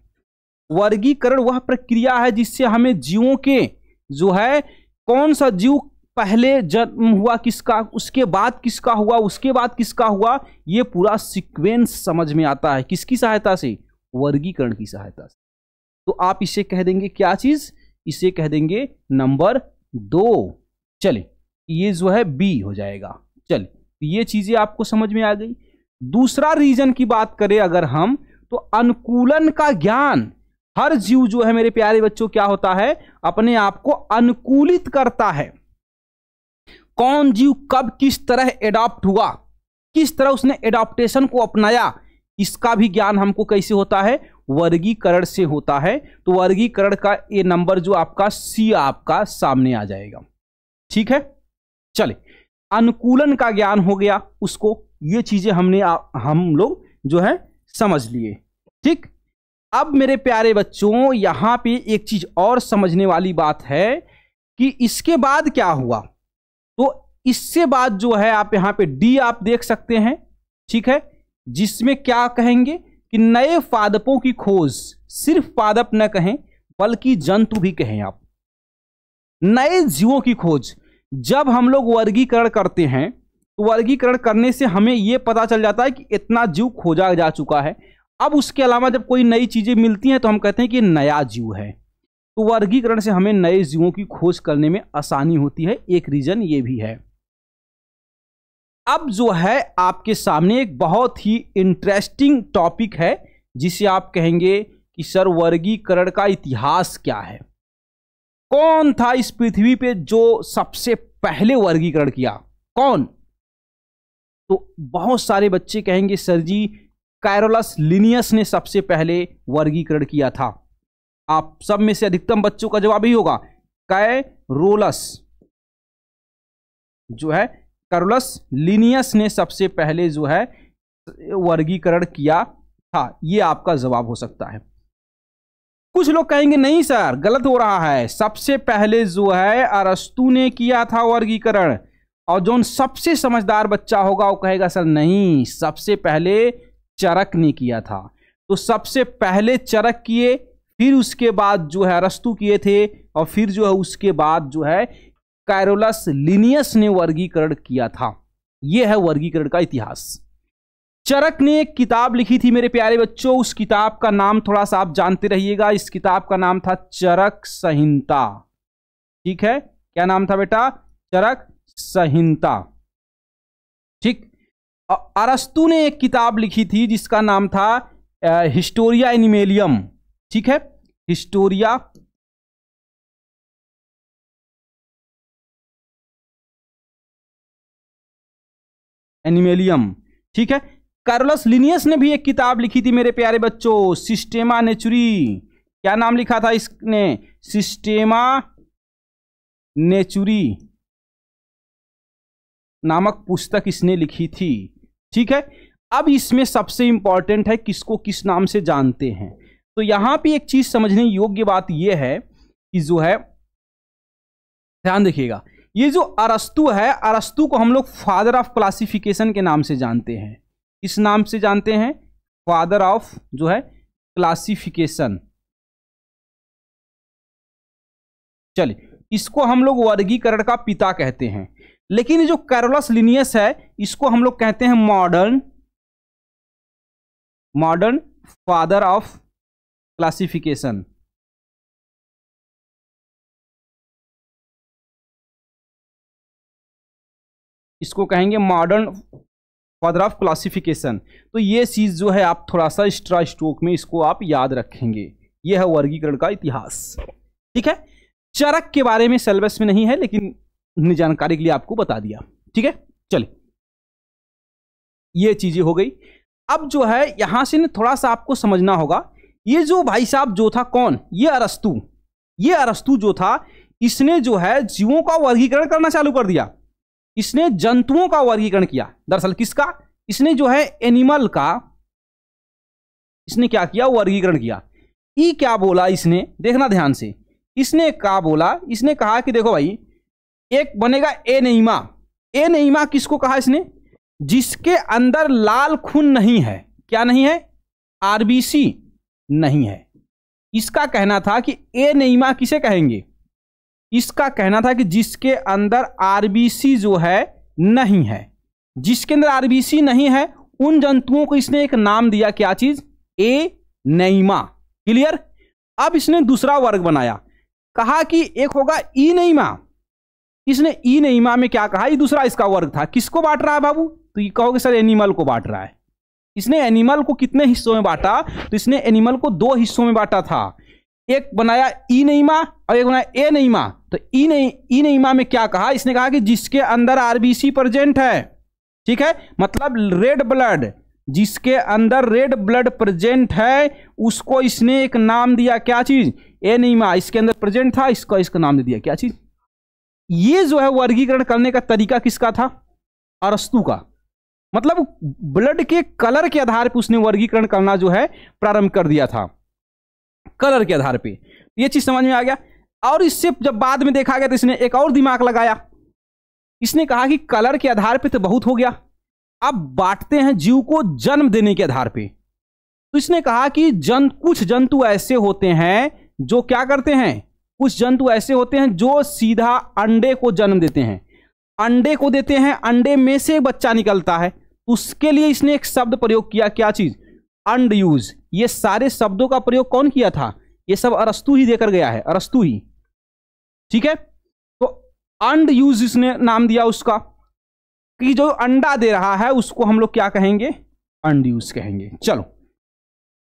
वर्गीकरण वह प्रक्रिया है जिससे हमें जीवों के जो है कौन सा जीव पहले जन्म हुआ किसका, उसके बाद किसका हुआ, उसके बाद किसका हुआ, ये पूरा सीक्वेंस समझ में आता है। किसकी सहायता से? वर्गीकरण की सहायता से। तो आप इसे कह देंगे क्या चीज, इसे कह देंगे नंबर 2। चले ये जो है बी हो जाएगा। चले ये चीजें आपको समझ में आ गई। दूसरा रीजन की बात करें अगर हम, तो अनुकूलन का ज्ञान। हर जीव जो है मेरे प्यारे बच्चों क्या होता है, अपने आप को अनुकूलित करता है। कौन जीव कब किस तरह एडॉप्ट हुआ, किस तरह उसने एडॉप्टेशन को अपनाया, इसका भी ज्ञान हमको कैसे होता है, वर्गीकरण से होता है। तो वर्गीकरण का ये नंबर जो आपका सी आपका सामने आ जाएगा। ठीक है, चले अनुकूलन का ज्ञान हो गया उसको, ये चीजें हम लोग जो है समझ लिए। ठीक, अब मेरे प्यारे बच्चों यहां पे एक चीज और समझने वाली बात है कि इसके बाद क्या हुआ। तो इससे बाद जो है आप यहां पे डी आप देख सकते हैं, ठीक है, जिसमें क्या कहेंगे कि नए पादपों की खोज, सिर्फ पादप न कहें बल्कि जंतु भी कहें आप, नए जीवों की खोज। जब हम लोग वर्गीकरण करते हैं तो वर्गीकरण करने से हमें यह पता चल जाता है कि इतना जीव खोजा जा चुका है। अब उसके अलावा जब कोई नई चीजें मिलती हैं तो हम कहते हैं कि नया जीव है। तो वर्गीकरण से हमें नए जीवों की खोज करने में आसानी होती है, एक रीजन ये भी है। अब जो है आपके सामने एक बहुत ही इंटरेस्टिंग टॉपिक है जिसे आप कहेंगे कि सर वर्गीकरण का इतिहास क्या है। कौन था इस पृथ्वी पे जो सबसे पहले वर्गीकरण किया, कौन? तो बहुत सारे बच्चे कहेंगे सर जी कैरोलस लिनियस ने सबसे पहले वर्गीकरण किया था। आप सब में से अधिकतम बच्चों का जवाब ही होगा कैरोलस, जो है कैरोलस लिनियस ने सबसे पहले जो है वर्गीकरण किया था। यह आपका जवाब हो सकता है। कुछ लोग कहेंगे नहीं सर गलत हो रहा है, सबसे पहले जो है अरस्तु ने किया था वर्गीकरण। और जो सबसे समझदार बच्चा होगा वो कहेगा सर नहीं, सबसे पहले चरक ने किया था। तो सबसे पहले चरक किए, फिर उसके बाद जो है अरस्तु किए थे, और फिर जो है उसके बाद जो है कैरोलस लिनियस ने वर्गीकरण किया था। यह है वर्गीकरण का इतिहास। चरक ने एक किताब लिखी थी मेरे प्यारे बच्चों, उस किताब का नाम थोड़ा सा आप जानते रहिएगा। इस किताब का नाम था चरक संहिता। ठीक है, क्या नाम था बेटा? चरक संहिता। ठीक, अरस्तु ने एक किताब लिखी थी जिसका नाम था हिस्टोरिया एनिमेलियम। ठीक है, हिस्टोरिया एनिमेलियम। ठीक है, कैरोलस लिनियस ने भी एक किताब लिखी थी मेरे प्यारे बच्चों, सिस्टेमा नेचुरी। क्या नाम लिखा था इसने? सिस्टेमा नेचुरी नामक पुस्तक इसने लिखी थी। ठीक है, अब इसमें सबसे इंपॉर्टेंट है किसको किस नाम से जानते हैं। तो यहां पे एक चीज समझने योग्य बात यह है कि जो है ध्यान देखिएगा, ये जो अरस्तु है, अरस्तु को हम लोग फादर ऑफ क्लासिफिकेशन के नाम से जानते हैं। इस नाम से जानते हैं फादर ऑफ जो है क्लासिफिकेशन। चलिए इसको हम लोग वर्गीकरण का पिता कहते हैं। लेकिन जो कैरोलस लिनियस है इसको हम लोग कहते हैं मॉडर्न फादर ऑफ क्लासिफिकेशन। इसको कहेंगे मॉडर्न फादर ऑफ क्लासिफिकेशन। तो ये चीज जो है आप थोड़ा सा एक्स्ट्रा स्ट्रोक में इसको आप याद रखेंगे। यह है वर्गीकरण का इतिहास। ठीक है, चरक के बारे में सिलेबस में नहीं है लेकिन जानकारी के लिए आपको बता दिया। ठीक है, चलिए ये चीजें हो गई। अब जो है यहां से ना थोड़ा सा आपको समझना होगा, ये जो भाई साहब जो था कौन, ये अरस्तु जो था, इसने जो है जीवों का वर्गीकरण करना चालू कर दिया। इसने जंतुओं का वर्गीकरण किया। दरअसल किसका, इसने जो है एनिमल का, इसने क्या किया, वर्गीकरण किया। ई क्या बोला इसने, देखना ध्यान से, इसने क्या बोला, इसने कहा कि देखो भाई एक बनेगा एनीमा। एनीमा किसको कहा इसने, जिसके अंदर लाल खून नहीं है। क्या नहीं है, आरबीसी नहीं है। इसका कहना था कि एनीमा किसे कहेंगे, इसका कहना था कि जिसके अंदर आरबीसी जो है नहीं है, जिसके अंदर आरबीसी नहीं है उन जंतुओं को इसने एक नाम दिया, क्या चीज, एनीमा। क्लियर। अब इसने दूसरा वर्ग बनाया, कहा कि एक होगा इनेमा। इसने इनेमा में क्या कहा, ये दूसरा इसका वर्ग था। किसको बांट रहा है बाबू, तो ये कहोगे सर एनिमल को बांट रहा है। इसने एनिमल को कितने हिस्सों में बांटा, तो इसने एनिमल को 2 हिस्सों में बांटा था। एक बनाया इनेमा और एक बनाया एनेमा। तो इनेमा में क्या कहा, इसने कहा कि जिसके अंदर आरबीसी प्रेजेंट है, ठीक है, मतलब रेड ब्लड, जिसके अंदर रेड ब्लड प्रेजेंट है उसको इसने एक नाम दिया, क्या चीज, एनीमा। इसके अंदर प्रेजेंट था, इसका नाम दे दिया, क्या चीज। ये जो है वर्गीकरण करने का तरीका किसका था, अरस्तु का। मतलब ब्लड के कलर के आधार पर उसने वर्गीकरण करना जो है प्रारंभ कर दिया था, कलर के आधार पे। ये चीज समझ में आ गया। और इससे जब बाद में देखा गया तो इसने एक और दिमाग लगाया, इसने कहा कि कलर के आधार पे तो बहुत हो गया, अब बांटते हैं जीव को जन्म देने के आधार पे। तो इसने कहा कि कुछ जंतु ऐसे होते हैं जो क्या करते हैं, कुछ जंतु ऐसे होते हैं जो सीधा अंडे को जन्म देते हैं, अंडे को देते हैं, अंडे में से बच्चा निकलता है। उसके लिए इसने एक शब्द प्रयोग किया, क्या चीज, अंड यूज। ये सारे शब्दों का प्रयोग कौन किया था, ये सब अरस्तु ही देकर गया है, अरस्तु ही, ठीक है। तो अंड यूज इसने नाम दिया उसका, कि जो अंडा दे रहा है उसको हम लोग क्या कहेंगे, अंडयूज कहेंगे। चलो,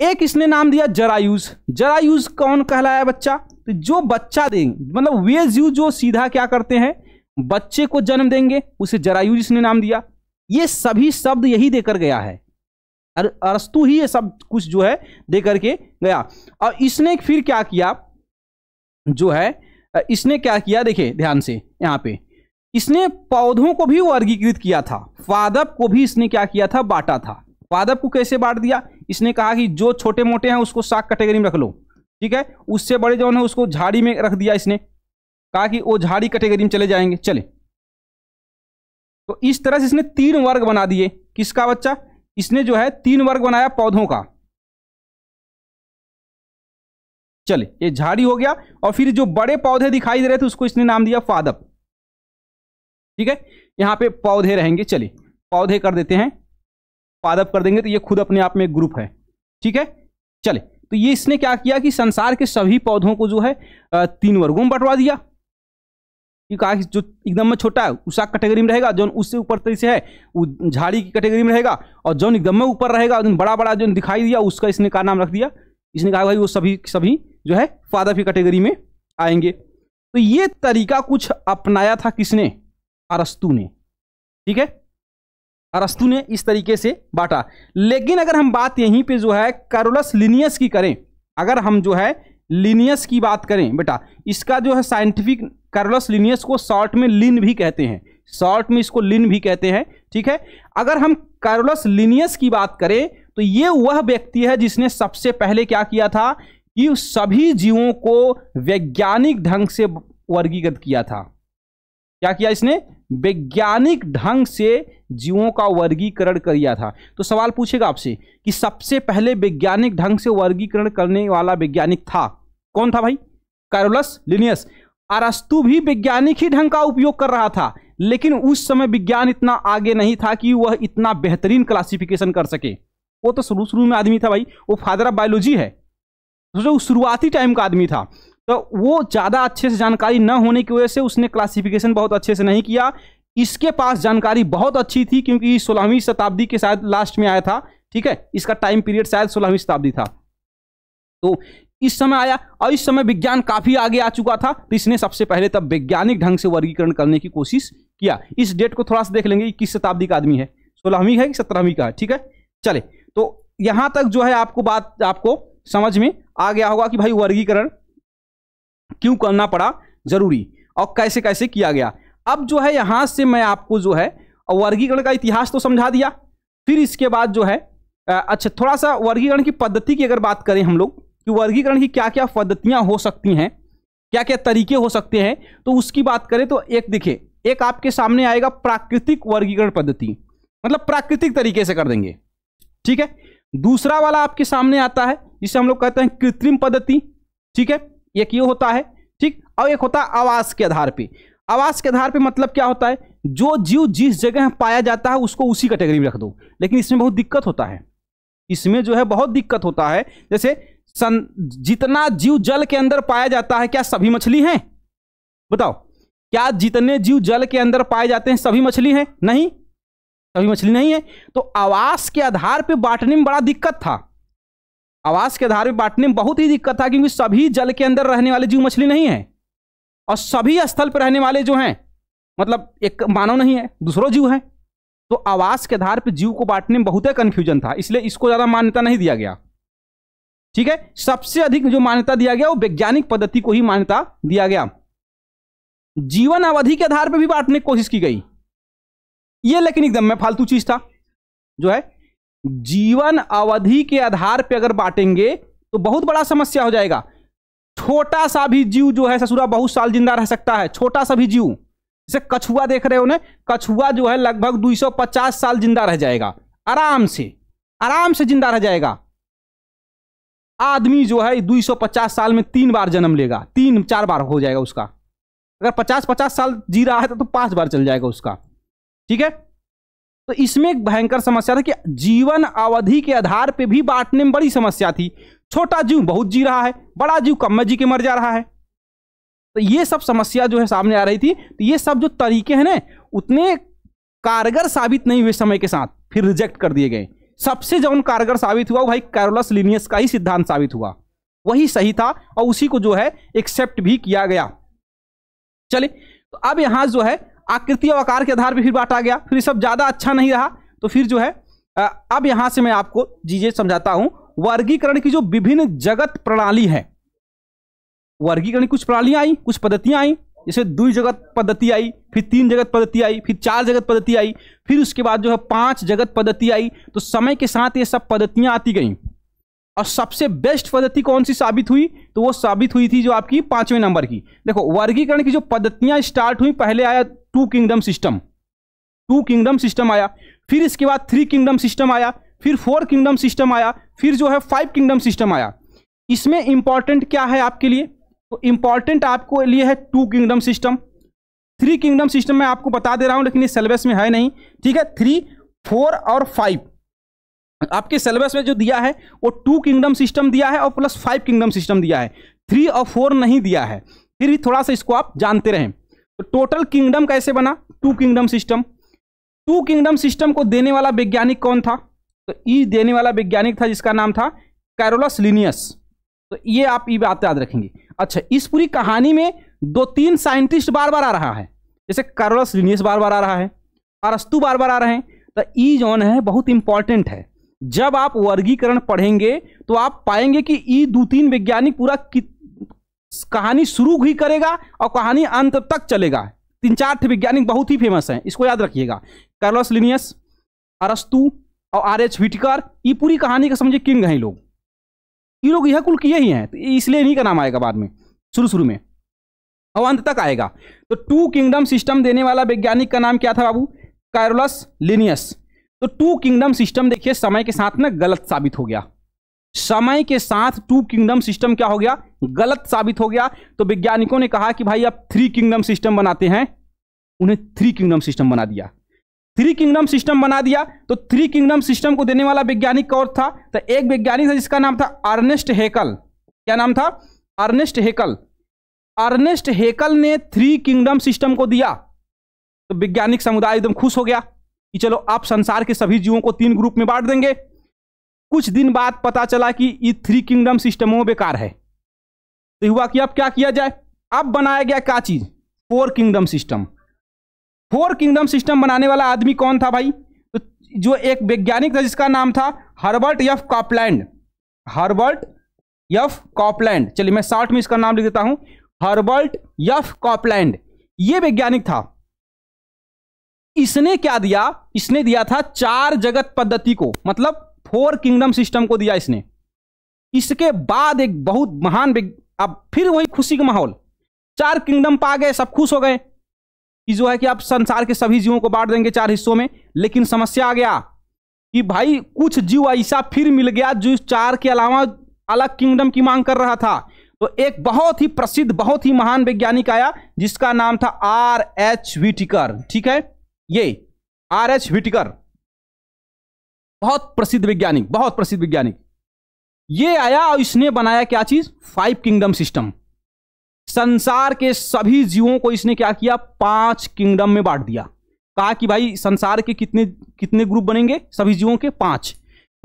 एक इसने नाम दिया जरायूज। जरायूज कौन कहलाया बच्चा, तो जो बच्चा देंगे, मतलब वे जीव जो सीधा क्या करते हैं, बच्चे को जन्म देंगे, उसे जरायूज इसने नाम दिया। ये सभी शब्द यही देकर गया है, अरस्तु ही ये सब कुछ जो है दे करके गया। और इसने फिर क्या किया, जो है इसने क्या किया, देखिए ध्यान से यहां पे, इसने पौधों को भी वर्गीकृत किया था, पादप को भी इसने क्या किया था, बांटा था। पादप को कैसे बांट दिया, इसने कहा कि जो छोटे मोटे हैं उसको शाक कैटेगरी में रख लो, ठीक है, उससे बड़े जो है उसको झाड़ी में रख दिया। इसने कहा कि वो झाड़ी कैटेगरी में चले जाएंगे। चले, तो इस तरह से इसने 3 वर्ग बना दिए। किसका बच्चा, इसने जो है 3 वर्ग बनाया पौधों का। चले, ये झाड़ी हो गया, और फिर जो बड़े पौधे दिखाई दे रहे थे उसको इसने नाम दिया पादप, ठीक है। यहां पे पौधे रहेंगे, चलिए पौधे कर देते हैं, पादप कर देंगे, तो ये खुद अपने आप में एक ग्रुप है, ठीक है। चले, तो ये इसने क्या किया कि संसार के सभी पौधों को जो है 3 वर्गों में बंटवा दिया। ये कहा कि जो एकदम में छोटा है उस कैटेगरी में रहेगा, जो उससे ऊपर तरीके से है वो झाड़ी की कैटेगरी में रहेगा, और जो एकदम में ऊपर रहेगा, जो बड़ा बड़ा जो दिखाई दिया उसका इसने क्या नाम रख दिया, इसने कहा भाई वो सभी जो है पादप की कैटेगरी में आएंगे। तो ये तरीका कुछ अपनाया था किसने, अरस्तु ने, ठीक है। अरस्तु ने इस तरीके से बांटा। लेकिन अगर हम बात यहीं पे जो है कैरोलस लिनियस की करें, अगर हम जो है लिनियस की बात करें बेटा, इसका जो है साइंटिफिक, कैरोलस लिनियस को शॉर्ट में लिन भी कहते हैं, शॉर्ट में इसको लिन भी कहते हैं, ठीक है। अगर हम कैरोलस लिनियस की बात करें तो ये वह व्यक्ति है जिसने सबसे पहले क्या किया था कि सभी जीवों को वैज्ञानिक ढंग से वर्गीकृत किया था। क्या किया इसने, वैज्ञानिक ढंग से जीवों का वर्गीकरण किया था। तो सवाल पूछेगा आपसे कि सबसे पहले वैज्ञानिक ढंग से वर्गीकरण करने वाला वैज्ञानिक था कौन था भाई, कैरोलस लिनियस। अरस्तु भी वैज्ञानिक ही ढंग का उपयोग कर रहा था, लेकिन उस समय विज्ञान इतना आगे नहीं था कि वह इतना बेहतरीन क्लासिफिकेशन कर सके। वो तो शुरू में आदमी था भाई, वो फादर ऑफ बायोलॉजी है, तो शुरुआती टाइम का आदमी था, तो वो ज़्यादा अच्छे से जानकारी न होने की वजह से उसने क्लासिफिकेशन बहुत अच्छे से नहीं किया। इसके पास जानकारी बहुत अच्छी थी क्योंकि 16वीं शताब्दी के शायद लास्ट में आया था, ठीक है, इसका टाइम पीरियड शायद 16वीं शताब्दी था, तो इस समय आया, और इस समय विज्ञान काफ़ी आगे आ चुका था, तो इसने सबसे पहले तब वैज्ञानिक ढंग से वर्गीकरण करने की कोशिश किया। इस डेट को थोड़ा सा देख लेंगे, किस शताब्दी का आदमी है, 16वीं है कि 17वीं का है, ठीक है। चले, तो यहां तक जो है आपको बात आपको समझ में आ गया होगा कि भाई वर्गीकरण क्यों करना पड़ा जरूरी और कैसे कैसे किया गया। अब जो है यहां से मैं आपको जो है वर्गीकरण का इतिहास तो समझा दिया, फिर इसके बाद जो है अच्छा थोड़ा सा वर्गीकरण की पद्धति की अगर बात करें हम लोग कि वर्गीकरण की क्या क्या पद्धतियां हो सकती हैं, क्या क्या तरीके हो सकते हैं, तो उसकी बात करें तो एक देखिए, एक आपके सामने आएगा प्राकृतिक वर्गीकरण पद्धति, मतलब प्राकृतिक तरीके से कर देंगे, ठीक है। दूसरा वाला आपके सामने आता है जिसे हम लोग कहते हैं कृत्रिम पद्धति, ठीक है, एक ये होता है, ठीक। और एक होता है आवास के आधार पे। आवास के आधार पे मतलब क्या होता है, जो जीव जिस जगह पाया जाता है उसको उसी कैटेगरी में रख दो, लेकिन इसमें बहुत दिक्कत होता है, इसमें जो है बहुत दिक्कत होता है। जैसे जितना जीव जल के अंदर पाया जाता है, क्या सभी मछली हैं? बताओ, क्या जितने जीव जल के अंदर पाए जाते हैं सभी मछली हैं? नहीं, सभी मछली नहीं है। तो आवास के आधार पे बांटने में बड़ा दिक्कत था, आवास के आधार पे बांटने में बहुत ही दिक्कत था, क्योंकि सभी जल के अंदर रहने वाले जीव मछली नहीं है और सभी स्थल पर रहने वाले जो हैं मतलब एक मानव नहीं है, दूसरों जीव है। तो आवास के आधार पर जीव को बांटने में बहुत ही कंफ्यूजन था, इसलिए इसको ज्यादा मान्यता नहीं दिया गया, ठीक है। सबसे अधिक जो मान्यता दिया गया वो वैज्ञानिक पद्धति को ही मान्यता दिया गया। जीवन अवधि के आधार पर भी बांटने की कोशिश की गई, ये लेकिन एकदम में फालतू चीज था। जो है जीवन अवधि के आधार पर अगर बांटेंगे तो बहुत बड़ा समस्या हो जाएगा। छोटा सा भी जीव जो है ससुरा बहुत साल जिंदा रह सकता है, छोटा सा भी जीव, जैसे कछुआ देख रहे हो ना, कछुआ जो है लगभग 250 साल जिंदा रह जाएगा, आराम से जिंदा रह जाएगा। आदमी जो है 250 साल में 3 बार जन्म लेगा, 3-4 बार हो जाएगा उसका। अगर 50-50 साल जी रहा है तो 5 बार चल जाएगा उसका, ठीक है। तो इसमें एक भयंकर समस्या था कि जीवन अवधि के आधार पे भी बांटने में बड़ी समस्या थी। छोटा जीव बहुत जी रहा है, बड़ा जीव कम में जी के मर जा रहा है, तो ये सब समस्या जो है सामने आ रही थी। तो ये सब जो तरीके हैं ना उतने कारगर साबित नहीं हुए, समय के साथ फिर रिजेक्ट कर दिए गए। सबसे जो कारगर साबित हुआ वो भाई कैरोलस लिनियस का ही सिद्धांत साबित हुआ, वही सही था और उसी को जो है एक्सेप्ट भी किया गया। चलिए, तो अब यहां जो है आकृति और आकार के आधार पर फिर बांटा गया, फिर सब ज्यादा अच्छा नहीं रहा, तो फिर जो है अब यहां से मैं आपको चीजें समझाता हूं। वर्गीकरण की जो विभिन्न जगत प्रणाली है, वर्गीकरण की कुछ प्रणालियां आई, कुछ पद्धतियां आई, जैसे 2 जगत पद्धति आई, फिर 3 जगत पद्धति आई, फिर 4 जगत पद्धति आई, फिर उसके बाद जो है 5 जगत पद्धति आई। तो समय के साथ ये सब पद्धतियां आती गई और सबसे बेस्ट पद्धति कौन सी साबित हुई, तो वो साबित हुई थी जो आपकी 5वें नंबर की। देखो वर्गीकरण की जो पद्धतियां स्टार्ट हुई, पहले आया 2 किंगडम सिस्टम, 2 किंगडम सिस्टम आया, फिर इसके बाद 3 किंगडम सिस्टम आया, फिर 4 किंगडम सिस्टम आया, फिर जो है 5 किंगडम सिस्टम आया। इसमें इंपॉर्टेंट क्या है आपके लिए, तो इंपॉर्टेंट आपको लिए है 2 किंगडम सिस्टम। 3 किंगडम सिस्टम मैं आपको बता दे रहा हूं लेकिन ये सिलेबस में है नहीं, ठीक है। 3, 4 और 5 आपके सिलेबस में जो दिया है वो 2 किंगडम सिस्टम दिया है और प्लस 5 किंगडम सिस्टम दिया है, 3 और 4 नहीं दिया है। फिर भी थोड़ा सा इसको आप जानते रहें। तो टोटल किंगडम कैसे बना, 2 किंगडम सिस्टम। 2 किंगडम सिस्टम को देने वाला वैज्ञानिक कौन था, तो ई देने वाला वैज्ञानिक था जिसका नाम था कैरोलस लिनियस। तो ये आप ये बात याद रखेंगे। अच्छा, इस पूरी कहानी में 2-3 साइंटिस्ट बार बार आ रहा है, जैसे कैरोलस लिनियस बार बार आ रहा है, अरस्तु बार बार आ रहे हैं। तो ई जोन है बहुत इंपॉर्टेंट है। जब आप वर्गीकरण पढ़ेंगे तो आप पाएंगे कि ई 2-3 वैज्ञानिक पूरा कहानी शुरू ही करेगा और कहानी अंत तक चलेगा। 3-4 वैज्ञानिक बहुत ही फेमस हैं, इसको याद रखिएगा। कैरोलस लिनियस, अरस्तु और R.H. व्हिटेकर, ये पूरी कहानी का समझे किंग हैं लोग। ये लोग यह कुल किए ही हैं, तो इसलिए इन्हीं का नाम आएगा बाद में, शुरू में और अंत तक आएगा। तो 2 किंगडम सिस्टम देने वाला वैज्ञानिक का नाम क्या था बाबू, कैरोलस लिनियस। तो 2 किंगडम सिस्टम देखिए समय के साथ में गलत साबित हो गया। समय के साथ 2 किंगडम सिस्टम क्या हो गया, गलत साबित हो गया। तो वैज्ञानिकों ने कहा कि भाई आप 3 किंगडम सिस्टम बनाते हैं, उन्हें 3 किंगडम सिस्टम बना दिया। 3 किंगडम सिस्टम बना दिया। तो 3 किंगडम सिस्टम को देने वाला वैज्ञानिक कौन था, तो एक वैज्ञानिक था जिसका नाम था अर्नेस्ट हैकल। क्या नाम था, अर्नेस्ट हैकल। अर्नेस्ट हैकल ने 3 किंगडम सिस्टम को दिया तो वैज्ञानिक समुदाय एकदम खुश हो गया कि चलो आप संसार के सभी जीवों को 3 ग्रुप में बांट देंगे। कुछ दिन बाद पता चला कि ये 3 किंगडम सिस्टमों बेकार है। तो हुआ कि अब क्या किया जाए, अब बनाया गया क्या चीज, 4 किंगडम सिस्टम। 4 किंगडम सिस्टम बनाने वाला आदमी कौन था भाई, तो जो एक वैज्ञानिक था जिसका नाम था Herbert F Copeland, Herbert F Copeland, चलिए मैं शॉर्ट में इसका नाम लिख देता हूं, हर्बर्ट एफ कॉपलैंड। ये वैज्ञानिक था। इसने क्या दिया, इसने दिया था 4 जगत पद्धति को, मतलब 4 किंगडम सिस्टम को दिया इसने। इसके बाद एक बहुत महान, अब फिर वही खुशी का माहौल, 4 किंगडम पा गए, सब खुश हो गए कि जो है कि आप संसार के सभी जीवों को बांट देंगे 4 हिस्सों में। लेकिन समस्या आ गया कि भाई कुछ जीव ऐसा फिर मिल गया जो 4 के अलावा अलग किंगडम की मांग कर रहा था। तो एक बहुत ही प्रसिद्ध, बहुत ही महान वैज्ञानिक आया जिसका नाम था R.H. व्हिटेकर। ठीक है, ये R.H. व्हिटेकर बहुत प्रसिद्ध वैज्ञानिक, बहुत प्रसिद्ध वैज्ञानिक। ये आया और इसने बनाया क्या चीज, 5 किंगडम सिस्टम। संसार के सभी जीवों को इसने क्या किया, 5 किंगडम में बांट दिया। कहा कि भाई संसार के कितने ग्रुप बनेंगे, सभी जीवों के 5।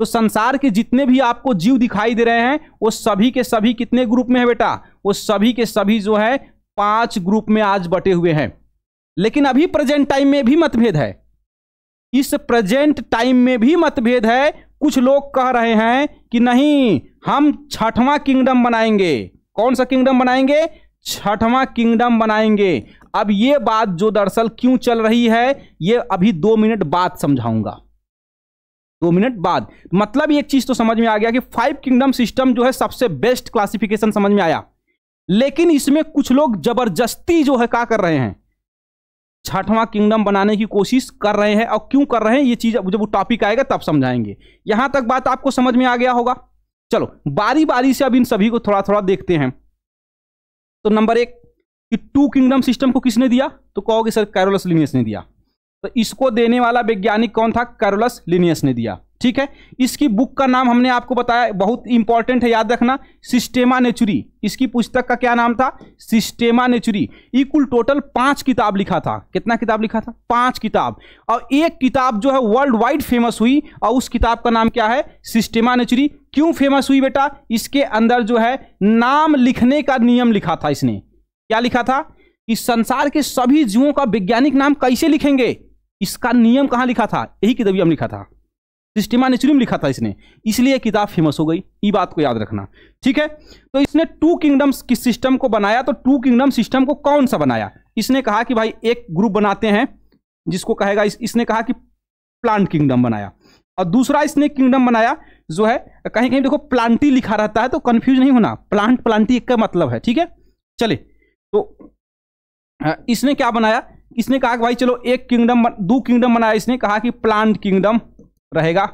तो संसार के जितने भी आपको जीव दिखाई दे रहे हैं वो सभी के सभी कितने ग्रुप में है बेटा, वो सभी के सभी जो है 5 ग्रुप में आज बटे हुए हैं। लेकिन अभी प्रेजेंट टाइम में भी मतभेद है, इस प्रेजेंट टाइम में भी मतभेद है। कुछ लोग कह रहे हैं कि नहीं, हम 6वां किंगडम बनाएंगे। कौन सा किंगडम बनाएंगे, 6वां किंगडम बनाएंगे। अब ये बात जो दरअसल क्यों चल रही है, ये अभी 2 मिनट बाद समझाऊंगा, 2 मिनट बाद। मतलब एक चीज तो समझ में आ गया कि 5 किंगडम सिस्टम जो है सबसे बेस्ट क्लासिफिकेशन समझ में आया। लेकिन इसमें कुछ लोग जबरदस्ती जो है क्या कर रहे हैं, 6वां किंगडम बनाने की कोशिश कर रहे हैं। और क्यों कर रहे हैं ये चीज जब वो टॉपिक आएगा तब समझाएंगे। यहां तक बात आपको समझ में आ गया होगा। चलो बारी बारी से अब इन सभी को थोड़ा थोड़ा देखते हैं। तो नंबर 1 कि 2 किंगडम सिस्टम को किसने दिया, तो कहोगे सर कैरोलस लिनियस ने दिया। तो इसको देने वाला वैज्ञानिक कौन था, कैरोलस लिनियस ने दिया। ठीक है, इसकी बुक का नाम हमने आपको बताया, बहुत इंपॉर्टेंट है, याद रखना, सिस्टेमा नेचुरी। इसकी पुस्तक का क्या नाम था, सिस्टेमा नेचुरी। ये कुल टोटल 5 किताब लिखा था। कितना किताब लिखा था, 5 किताब। और एक किताब जो है वर्ल्ड वाइड फेमस हुई और उस किताब का नाम क्या है, सिस्टेमा नेचुरी। क्यों फेमस हुई बेटा, इसके अंदर जो है नाम लिखने का नियम लिखा था। इसने क्या लिखा था कि संसार के सभी जीवों का वैज्ञानिक नाम कैसे लिखेंगे, इसका नियम कहां लिखा था, यही किताब में लिखा था, सिस्टेमा नेचुरी में लिखा था इसने। इसलिए किताब फेमस हो गई, ये बात को याद रखना। ठीक है, तो इसने 2 किंगडम्स की सिस्टम को बनाया। तो 2 किंगडम सिस्टम को कौन सा बनाया, इसने कहा कि भाई एक ग्रुप बनाते हैं जिसको कहेगा, इसने कहा कि प्लांट किंगडम बनाया। और दूसरा इसने किंगडम बनाया जो है, कहीं कहीं देखो प्लांटी लिखा रहता है तो कंफ्यूज नहीं होना, प्लांट प्लांटी एक का मतलब है। ठीक है, चले तो इसने क्या बनाया, इसने कहा कि भाई चलो 2 किंगडम बनाया। इसने कहा कि प्लांट किंगडम रहेगा।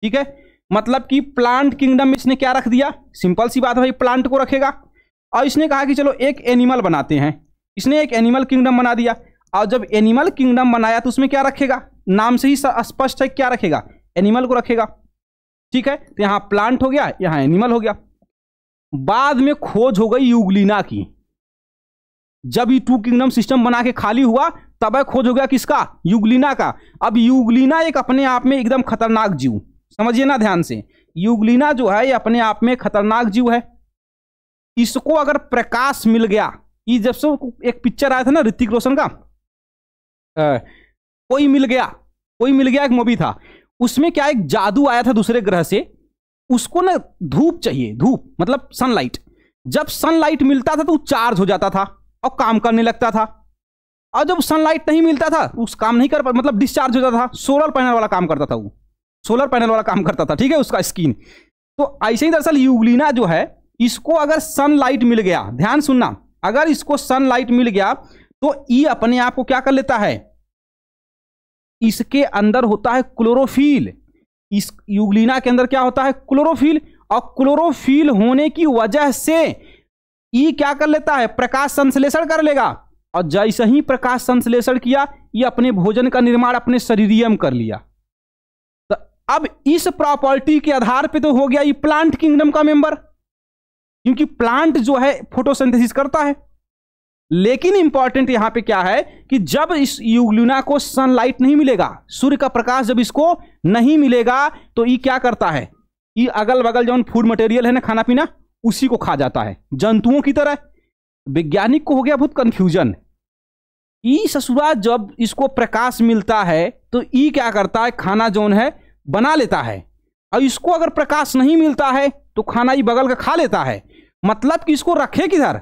ठीक है, मतलब कि प्लांट किंगडम में इसने क्या रख दिया, सिंपल सी बात है भाई, प्लांट को रखेगा। और इसने कहा कि चलो एक एनिमल बनाते हैं, इसने एक एनिमल किंगडम बना दिया। और जब एनिमल किंगडम बनाया तो उसमें क्या रखेगा, नाम से ही स्पष्ट है क्या रखेगा, एनिमल को रखेगा। ठीक है, तो यहां प्लांट हो गया, यहां एनिमल हो गया। बाद में खोज हो गई यूग्लिना की। जब ये 2 किंगडम सिस्टम बना के खाली हुआ तब खोज हो गया किसका, यूग्लिना का। अब यूग्लिना एक अपने आप में एकदम खतरनाक जीव, समझिए ना ध्यान से, यूग्लिना जो है ये अपने आप में खतरनाक जीव है। इसको अगर प्रकाश मिल गया, ये जब से एक पिक्चर आया था ना ऋतिक रोशन का, कोई मिल गया एक मूवी था, उसमें क्या एक जादू आया था दूसरे ग्रह से। उसको ना धूप चाहिए, धूप मतलब सनलाइट। जब सनलाइट मिलता था तो चार्ज हो जाता था और काम करने लगता था। और जब सनलाइट नहीं मिलता था उस काम नहीं कर, मतलब डिस्चार्ज हो जाता था। सोलर पैनल वाला काम करता था वो, सोलर पैनल वाला काम करता था। ठीक है, उसका स्किन। तो ऐसे ही दरअसल यूग्लिना जो है, इसको अगर सनलाइट मिल गया, ध्यान सुनना, अगर इसको सनलाइट मिल गया तो ये अपने आप को क्या कर लेता है, इसके अंदर होता है क्लोरोफिल। इस यूग्लिना के अंदर क्या होता है, क्लोरोफिल। और क्लोरोफिल होने की वजह से ये क्या कर लेता है, प्रकाश संश्लेषण कर लेगा। और जैसे ही प्रकाश संश्लेषण किया, ये अपने भोजन का निर्माण अपने शरीरिया में कर लिया। तो अब इस प्रॉपर्टी के आधार पे तो हो गया ये प्लांट किंगडम का मेंबर, क्योंकि प्लांट जो है फोटोसिंथेसिस करता है। लेकिन इंपॉर्टेंट यहां पे क्या है कि जब इस यूग्लिना को सनलाइट नहीं मिलेगा, सूर्य का प्रकाश जब इसको नहीं मिलेगा, तो ये क्या करता है, ये अगल बगल जो फूड मटेरियल है ना, खाना पीना, उसी को खा जाता है जंतुओं की तरह। वैज्ञानिक को हो गया बहुत कंफ्यूजन। ई ससुरा जब इसको प्रकाश मिलता है तो ई क्या करता है, खाना जोन है बना लेता है। और इसको अगर प्रकाश नहीं मिलता है तो खाना ही बगल का खा लेता है। मतलब कि इसको रखे किधर,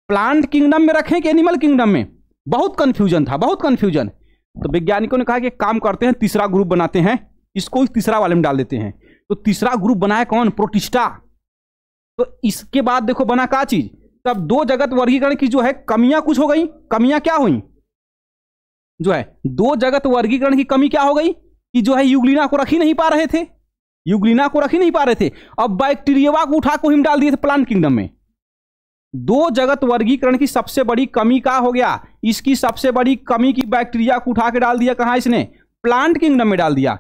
प्लांट किंगडम में रखें कि एनिमल किंगडम में? बहुत कंफ्यूजन था, बहुत कंफ्यूजन। तो वैज्ञानिकों ने कहा कि एक काम करते हैं, तीसरा ग्रुप बनाते हैं, इसको इस तीसरा वाले में डाल देते हैं। तो तीसरा ग्रुप बनाया कौन? प्रोटिस्टा। तो इसके बाद देखो बना क्या चीज, तब दो जगत वर्गीकरण की जो है कमियां कुछ हो गई। कमियां क्या हुई? जो है दो जगत वर्गीकरण की कमी क्या हो गई कि जो है यूग्लिना को रख ही नहीं पा रहे थे, यूग्लिना को रख ही नहीं पा रहे थे। अब बैक्टीरिया को उठा को हिम डाल दिए थे प्लांट किंगडम में। दो जगत वर्गीकरण की सबसे बड़ी कमी क्या हो गया? इसकी सबसे बड़ी कमी की बैक्टीरिया को उठा के डाल दिया कहां? इसने प्लांट किंगडम में डाल दिया।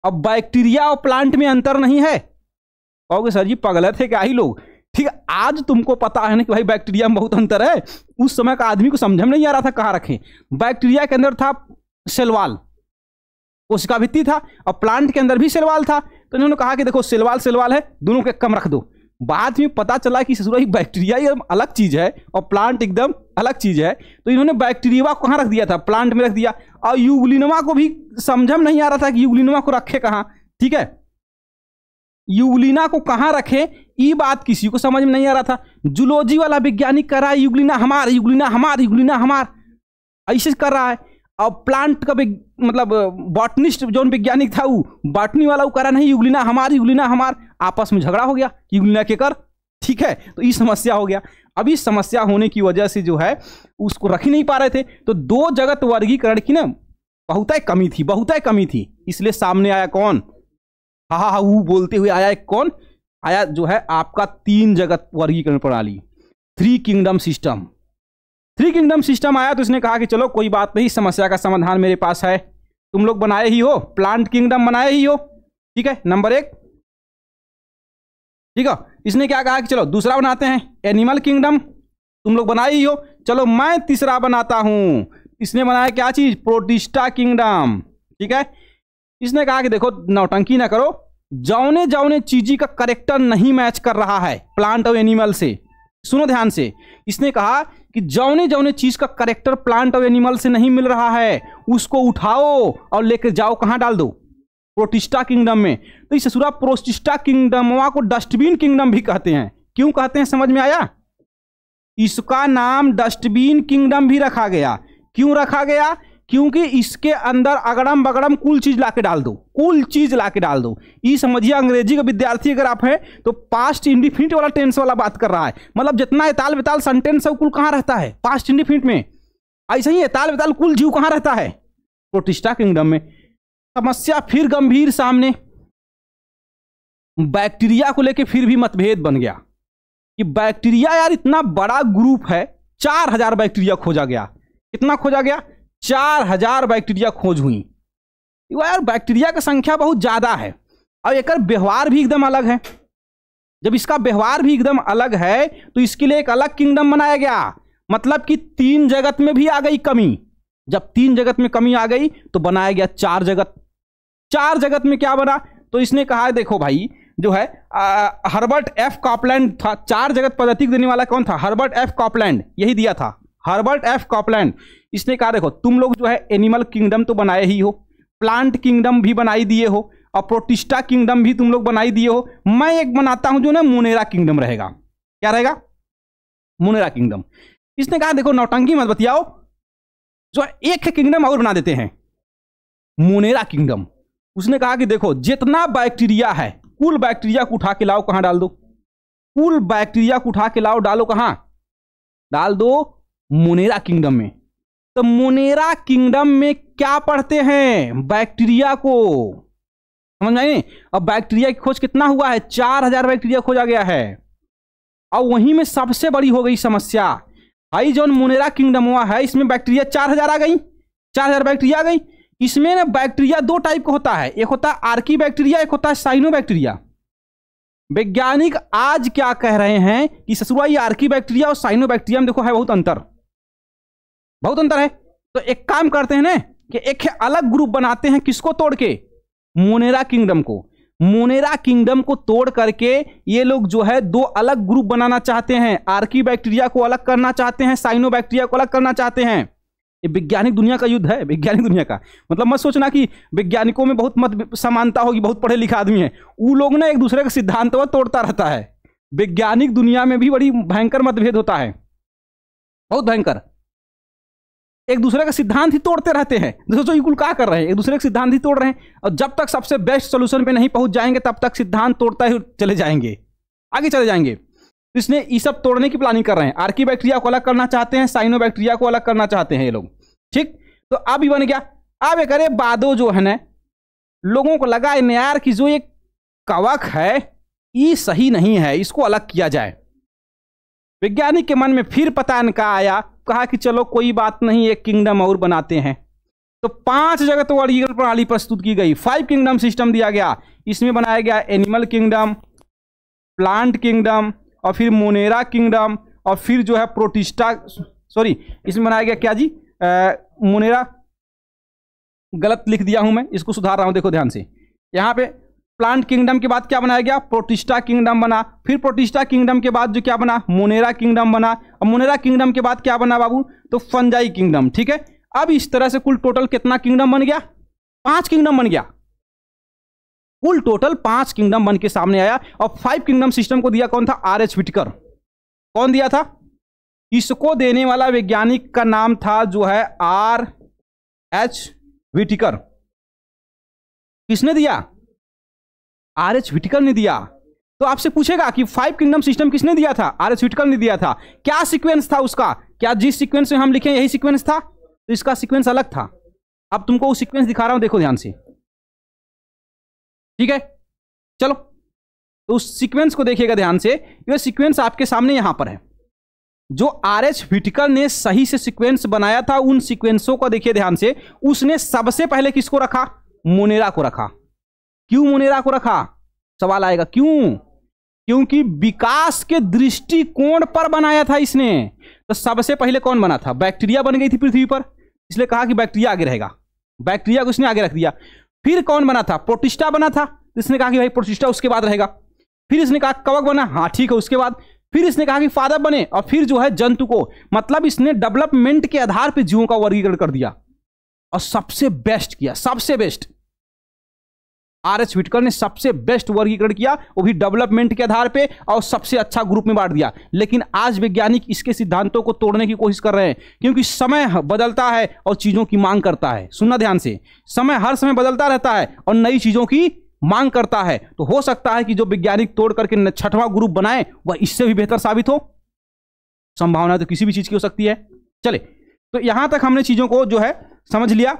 अब बैक्टीरिया और प्लांट में अंतर नहीं है। कहोगे सर जी पगले थे क्या ही लोग? ठीक है, आज तुमको पता है ना कि भाई बैक्टीरिया में बहुत अंतर है। उस समय का आदमी को समझ में नहीं आ रहा था कहां रखें। बैक्टीरिया के अंदर था सेलवाल, कोशिका भित्ति था, और प्लांट के अंदर भी सेलवाल था। तो इन्होंने कहा कि देखो सेलवाल सेलवाल है, दोनों के कम रख दो। बाद में पता चला कि ससुरा बैक्टीरिया ये अलग चीज है और प्लांट एकदम अलग चीज है। तो इन्होंने बैक्टीरिया को कहां रख दिया था? प्लांट में रख दिया। और यूग्लिनमा को भी समझ में नहीं आ रहा था कि यूग्लिनमा को रखे कहां। ठीक है, यूग्लिना को कहां रखे ये बात किसी को समझ में नहीं आ रहा था। जूलॉजी वाला वैज्ञानिक कर रहा है यूग्लिना हमार, यूग्लिना हमार, यूग्लिना हमार, ऐसे कर रहा है। और प्लांट का मतलब बॉटनिस्ट जो वैज्ञानिक था वो बॉटनी वाला वो कह रहा नहीं यूग्लिना हमार, यूग्लिना हमार। आपस में झगड़ा हो गया, यूग्लिना के कर। ठीक है, तो ये समस्या हो गया। अब इस समस्या होने की वजह से जो है उसको रख ही नहीं पा रहे थे। तो दो जगत वर्गीकरण की ना बहुत कमी थी, बहुत कमी थी। इसलिए सामने आया कौन? हा वो बोलते हुए आया एक कौन आया? जो है आपका तीन जगत वर्गीकरण प्रणाली, three kingdom system. Three kingdom system आया तो इसने कहा कि चलो कोई बात नहीं, समस्या का समाधान मेरे पास है। तुम लोग बनाए ही हो, प्लांट किंगडम बनाए ही हो। ठीक है, नंबर एक। ठीक है, इसने क्या कहा कि चलो दूसरा बनाते हैं, एनिमल किंगडम। तुम लोग बनाए ही हो, चलो मैं तीसरा बनाता हूं। इसने बनाया क्या चीज? Protista kingdom. ठीक है, इसने कहा कि देखो नौटंकी ना करो, जौने जौने चीजी का करेक्टर नहीं मैच कर रहा है प्लांट और एनिमल से, सुनो ध्यान से। इसने कहा कि जौने जौने चीज का करेक्टर प्लांट और एनिमल से नहीं मिल रहा है उसको उठाओ और लेकर जाओ कहां डाल दो? प्रोटिस्टा किंगडम में। तो इस ससुरा प्रोटिस्टा किंगडम को डस्टबिन किंगडम भी कहते हैं। क्यों कहते हैं समझ में आया? इसका नाम डस्टबिन किंगडम भी रखा गया। क्यों रखा गया? क्योंकि इसके अंदर अगड़म बगड़म कुल चीज लाके डाल दो, कुल चीज लाके डाल दो। ये समझिए अंग्रेजी का विद्यार्थी अगर आप हैं तो पास्ट इंडिफिनिट वाला टेंस वाला बात कर रहा है। मतलब जितना एताल बेताल सेंटेंस है कुल कहां रहता है? पास्ट इंडिफिनिट में। ऐसा ही एताल बेताल कुल जीव कहां रहता है? प्रोटिस्टा किंगडम में। समस्या फिर गंभीर सामने, बैक्टीरिया को लेकर फिर भी मतभेद बन गया कि बैक्टीरिया यार इतना बड़ा ग्रुप है, 4000 बैक्टीरिया खोजा गया। कितना खोजा गया? 4000 बैक्टीरिया खोज हुई। यार बैक्टीरिया की संख्या बहुत ज्यादा है और एक व्यवहार भी एकदम अलग है। जब इसका व्यवहार भी एकदम अलग है तो इसके लिए एक अलग किंगडम बनाया गया। मतलब कि तीन जगत में भी आ गई कमी। जब तीन जगत में कमी आ गई तो बनाया गया चार जगत। चार जगत में क्या बना? तो इसने कहा देखो भाई जो है हर्बर्ट एफ कॉपलैंड था। चार जगत पद्धति देने वाला कौन था? हर्बर्ट एफ कॉपलैंड, यही दिया था, हर्बर्ट एफ कॉपलैंड। इसने कहा देखो तुम लोग जो है एनिमल किंगडम तो बनाए ही हो, प्लांट किंगडम भी बनाई दिए हो और प्रोटिस्टा किंगडम भी तुम लोग बनाई दिए हो। मैं एक बनाता हूं जो ना मोनेरा किंगडम रहेगा। क्या रहेगा? Monera kingdom. इसने कहा देखो नौटंकी मत बतियाओ, जो एक किंगडम और बना देते हैं, मोनेरा किंगडम। उसने कहा कि देखो जितना बैक्टीरिया है कुल बैक्टीरिया को उठा के लाओ, कहां डाल दो? कुल बैक्टीरिया को उठा के लाओ, डालो कहां? डाल दो मोनेरा किंगडम में। तो मोनेरा किंगडम में क्या पढ़ते हैं? बैक्टीरिया को। समझ में आई? अब बैक्टीरिया की खोज कितना हुआ है? 4000 बैक्टीरिया खोजा गया है। और वहीं में सबसे बड़ी हो गई समस्या भाई, जो मोनेरा किंगडम हुआ है इसमें बैक्टीरिया 4000 आ गई, 4000 बैक्टीरिया आ गई। इसमें ना बैक्टीरिया दो टाइप का होता है, एक होता है आर्की बैक्टीरिया, एक होता है साइनो बैक्टीरिया। वैज्ञानिक आज क्या कह रहे हैं कि ससुरा ये आर्की बैक्टीरिया और साइनो बैक्टीरिया में देखो है बहुत अंतर, बहुत अंतर है। तो एक काम करते हैं ना कि एक अलग ग्रुप बनाते हैं, किसको तोड़ के? मोनेरा किंगडम को। मोनेरा किंगडम को तोड़ करके ये लोग जो है दो अलग ग्रुप बनाना चाहते हैं। आर्की बैक्टीरिया को अलग करना चाहते हैं, साइनो बैक्टीरिया को अलग करना चाहते हैं। ये वैज्ञानिक दुनिया का युद्ध है, वैज्ञानिक दुनिया का। मतलब मत सोचना कि वैज्ञानिकों में बहुत मत समानता होगी, बहुत पढ़े लिखे आदमी है, वो लोग ना एक दूसरे का सिद्धांत तोड़ता रहता है। वैज्ञानिक दुनिया में भी बड़ी भयंकर मतभेद होता है, बहुत भयंकर। एक दूसरे का सिद्धांत ही तोड़ते रहते हैं। सोचो ये कुल क्या कर रहे हैं, एक दूसरे का सिद्धांत ही तोड़ रहे हैं, और जब तक सबसे बेस्ट सोल्यूशन पे नहीं पहुंच जाएंगे तब तक सिद्धांत तोड़ता ही चले जाएंगे, आगे चले जाएंगे। तो इसने ये सब तोड़ने की प्लानिंग कर रहे हैं। आर्कीबैक्टीरिया को अलग करना चाहते हैं, साइनोबैक्टीरिया को अलग करना चाहते हैं ये लोग, ठीक। तो अब ये बन गया। अब एक अरे बादो जो है ना, लोगों को लगा यार कि जो ये कवक है ये सही नहीं है, इसको अलग किया जाए। वैज्ञानिक के मन में फिर पता न क्या आया, कहा कि चलो कोई बात नहीं, एक किंगडम और बनाते हैं। तो 5 जगत वर्गीकरण प्रणाली प्रस्तुत की गई, 5 किंगडम सिस्टम दिया गया। इसमें बनाया गया एनिमल किंगडम, प्लांट किंगडम, और फिर मोनेरा किंगडम, और फिर जो है प्रोटिस्टा, सॉरी इसमें बनाया गया क्या जी, मोनेरा, गलत लिख दिया हूं मैं, इसको सुधार रहा हूं, देखो ध्यान से। यहां पे प्लांट किंगडम के बाद क्या बनाया गया, प्रोटिस्टा किंगडम बना। फिर प्रोटिस्टा किंगडम के बाद जो क्या बना, मोनेरा किंगडम बना। और मोनेरा किंगडम के बाद क्या बना बाबू, तो फंजाई किंगडम, ठीक है। अब इस तरह से कुल टोटल कितना किंगडम बन गया, 5 किंगडम बन गया। कुल टोटल 5 किंगडम बन के सामने आया। और 5 किंगडम सिस्टम को दिया कौन था, R.H. व्हिटेकर। कौन दिया था, इसको देने वाला वैज्ञानिक का नाम था जो है R.H. व्हिटेकर। किसने दिया, R.H. व्हिटेकर ने दिया। तो आपसे पूछेगा कि 5 किंगडम सिस्टम किसने दिया था, R.H. व्हिटेकर ने दिया था। क्या सीक्वेंस था उसका, क्या जिस सीक्वेंस में हम लिखे यही सीक्वेंस था, तो इसका सीक्वेंस अलग था। अब तुमको वो सीक्वेंस दिखा रहा हूं, देखो ध्यान से, ठीक है। चलो तो उस सीक्वेंस को देखिएगा ध्यान से। ये सीक्वेंस आपके सामने यहां पर है। जो R.H. व्हिटेकर ने सही से सीक्वेंस बनाया था, उन सीक्वेंसों को देखिए ध्यान से। उसने सबसे पहले किसको रखा, मोनेरा को रखा। क्यों मोनेरा को रखा, सवाल आएगा क्यों, क्योंकि विकास के दृष्टिकोण पर बनाया था इसने। तो सबसे पहले कौन बना था, बैक्टीरिया बन गई थी पृथ्वी पर, इसलिए कहा कि बैक्टीरिया आगे रहेगा, बैक्टीरिया को इसने आगे रख दिया। फिर कौन बना था, प्रोटिस्टा बना था, इसने कहा कि भाई प्रोटिस्टा उसके बाद रहेगा। फिर इसने कहा कवक बना, हाँ ठीक है, उसके बाद फिर इसने कहा कि फादर बने, और फिर जो है जंतु को। मतलब इसने डेवलपमेंट के आधार पर जीवों का वर्गीकरण कर दिया और सबसे बेस्ट किया, सबसे बेस्ट। R.H. व्हिटेकर ने सबसे बेस्ट वर्गीकरण किया, वो भी डेवलपमेंट के आधार पे, और सबसे अच्छा ग्रुप में बांट दिया। लेकिन आज वैज्ञानिक इसके सिद्धांतों को तोड़ने की कोशिश कर रहे हैं, क्योंकि समय बदलता है और चीजों की मांग करता है। सुनना ध्यान से, समय हर समय बदलता रहता है और नई चीजों की मांग करता है। तो हो सकता है कि जो वैज्ञानिक तोड़ करके 6वां ग्रुप बनाए वह इससे भी बेहतर साबित हो। संभावना तो किसी भी चीज की हो सकती है। चले, तो यहां तक हमने चीजों को जो है समझ लिया।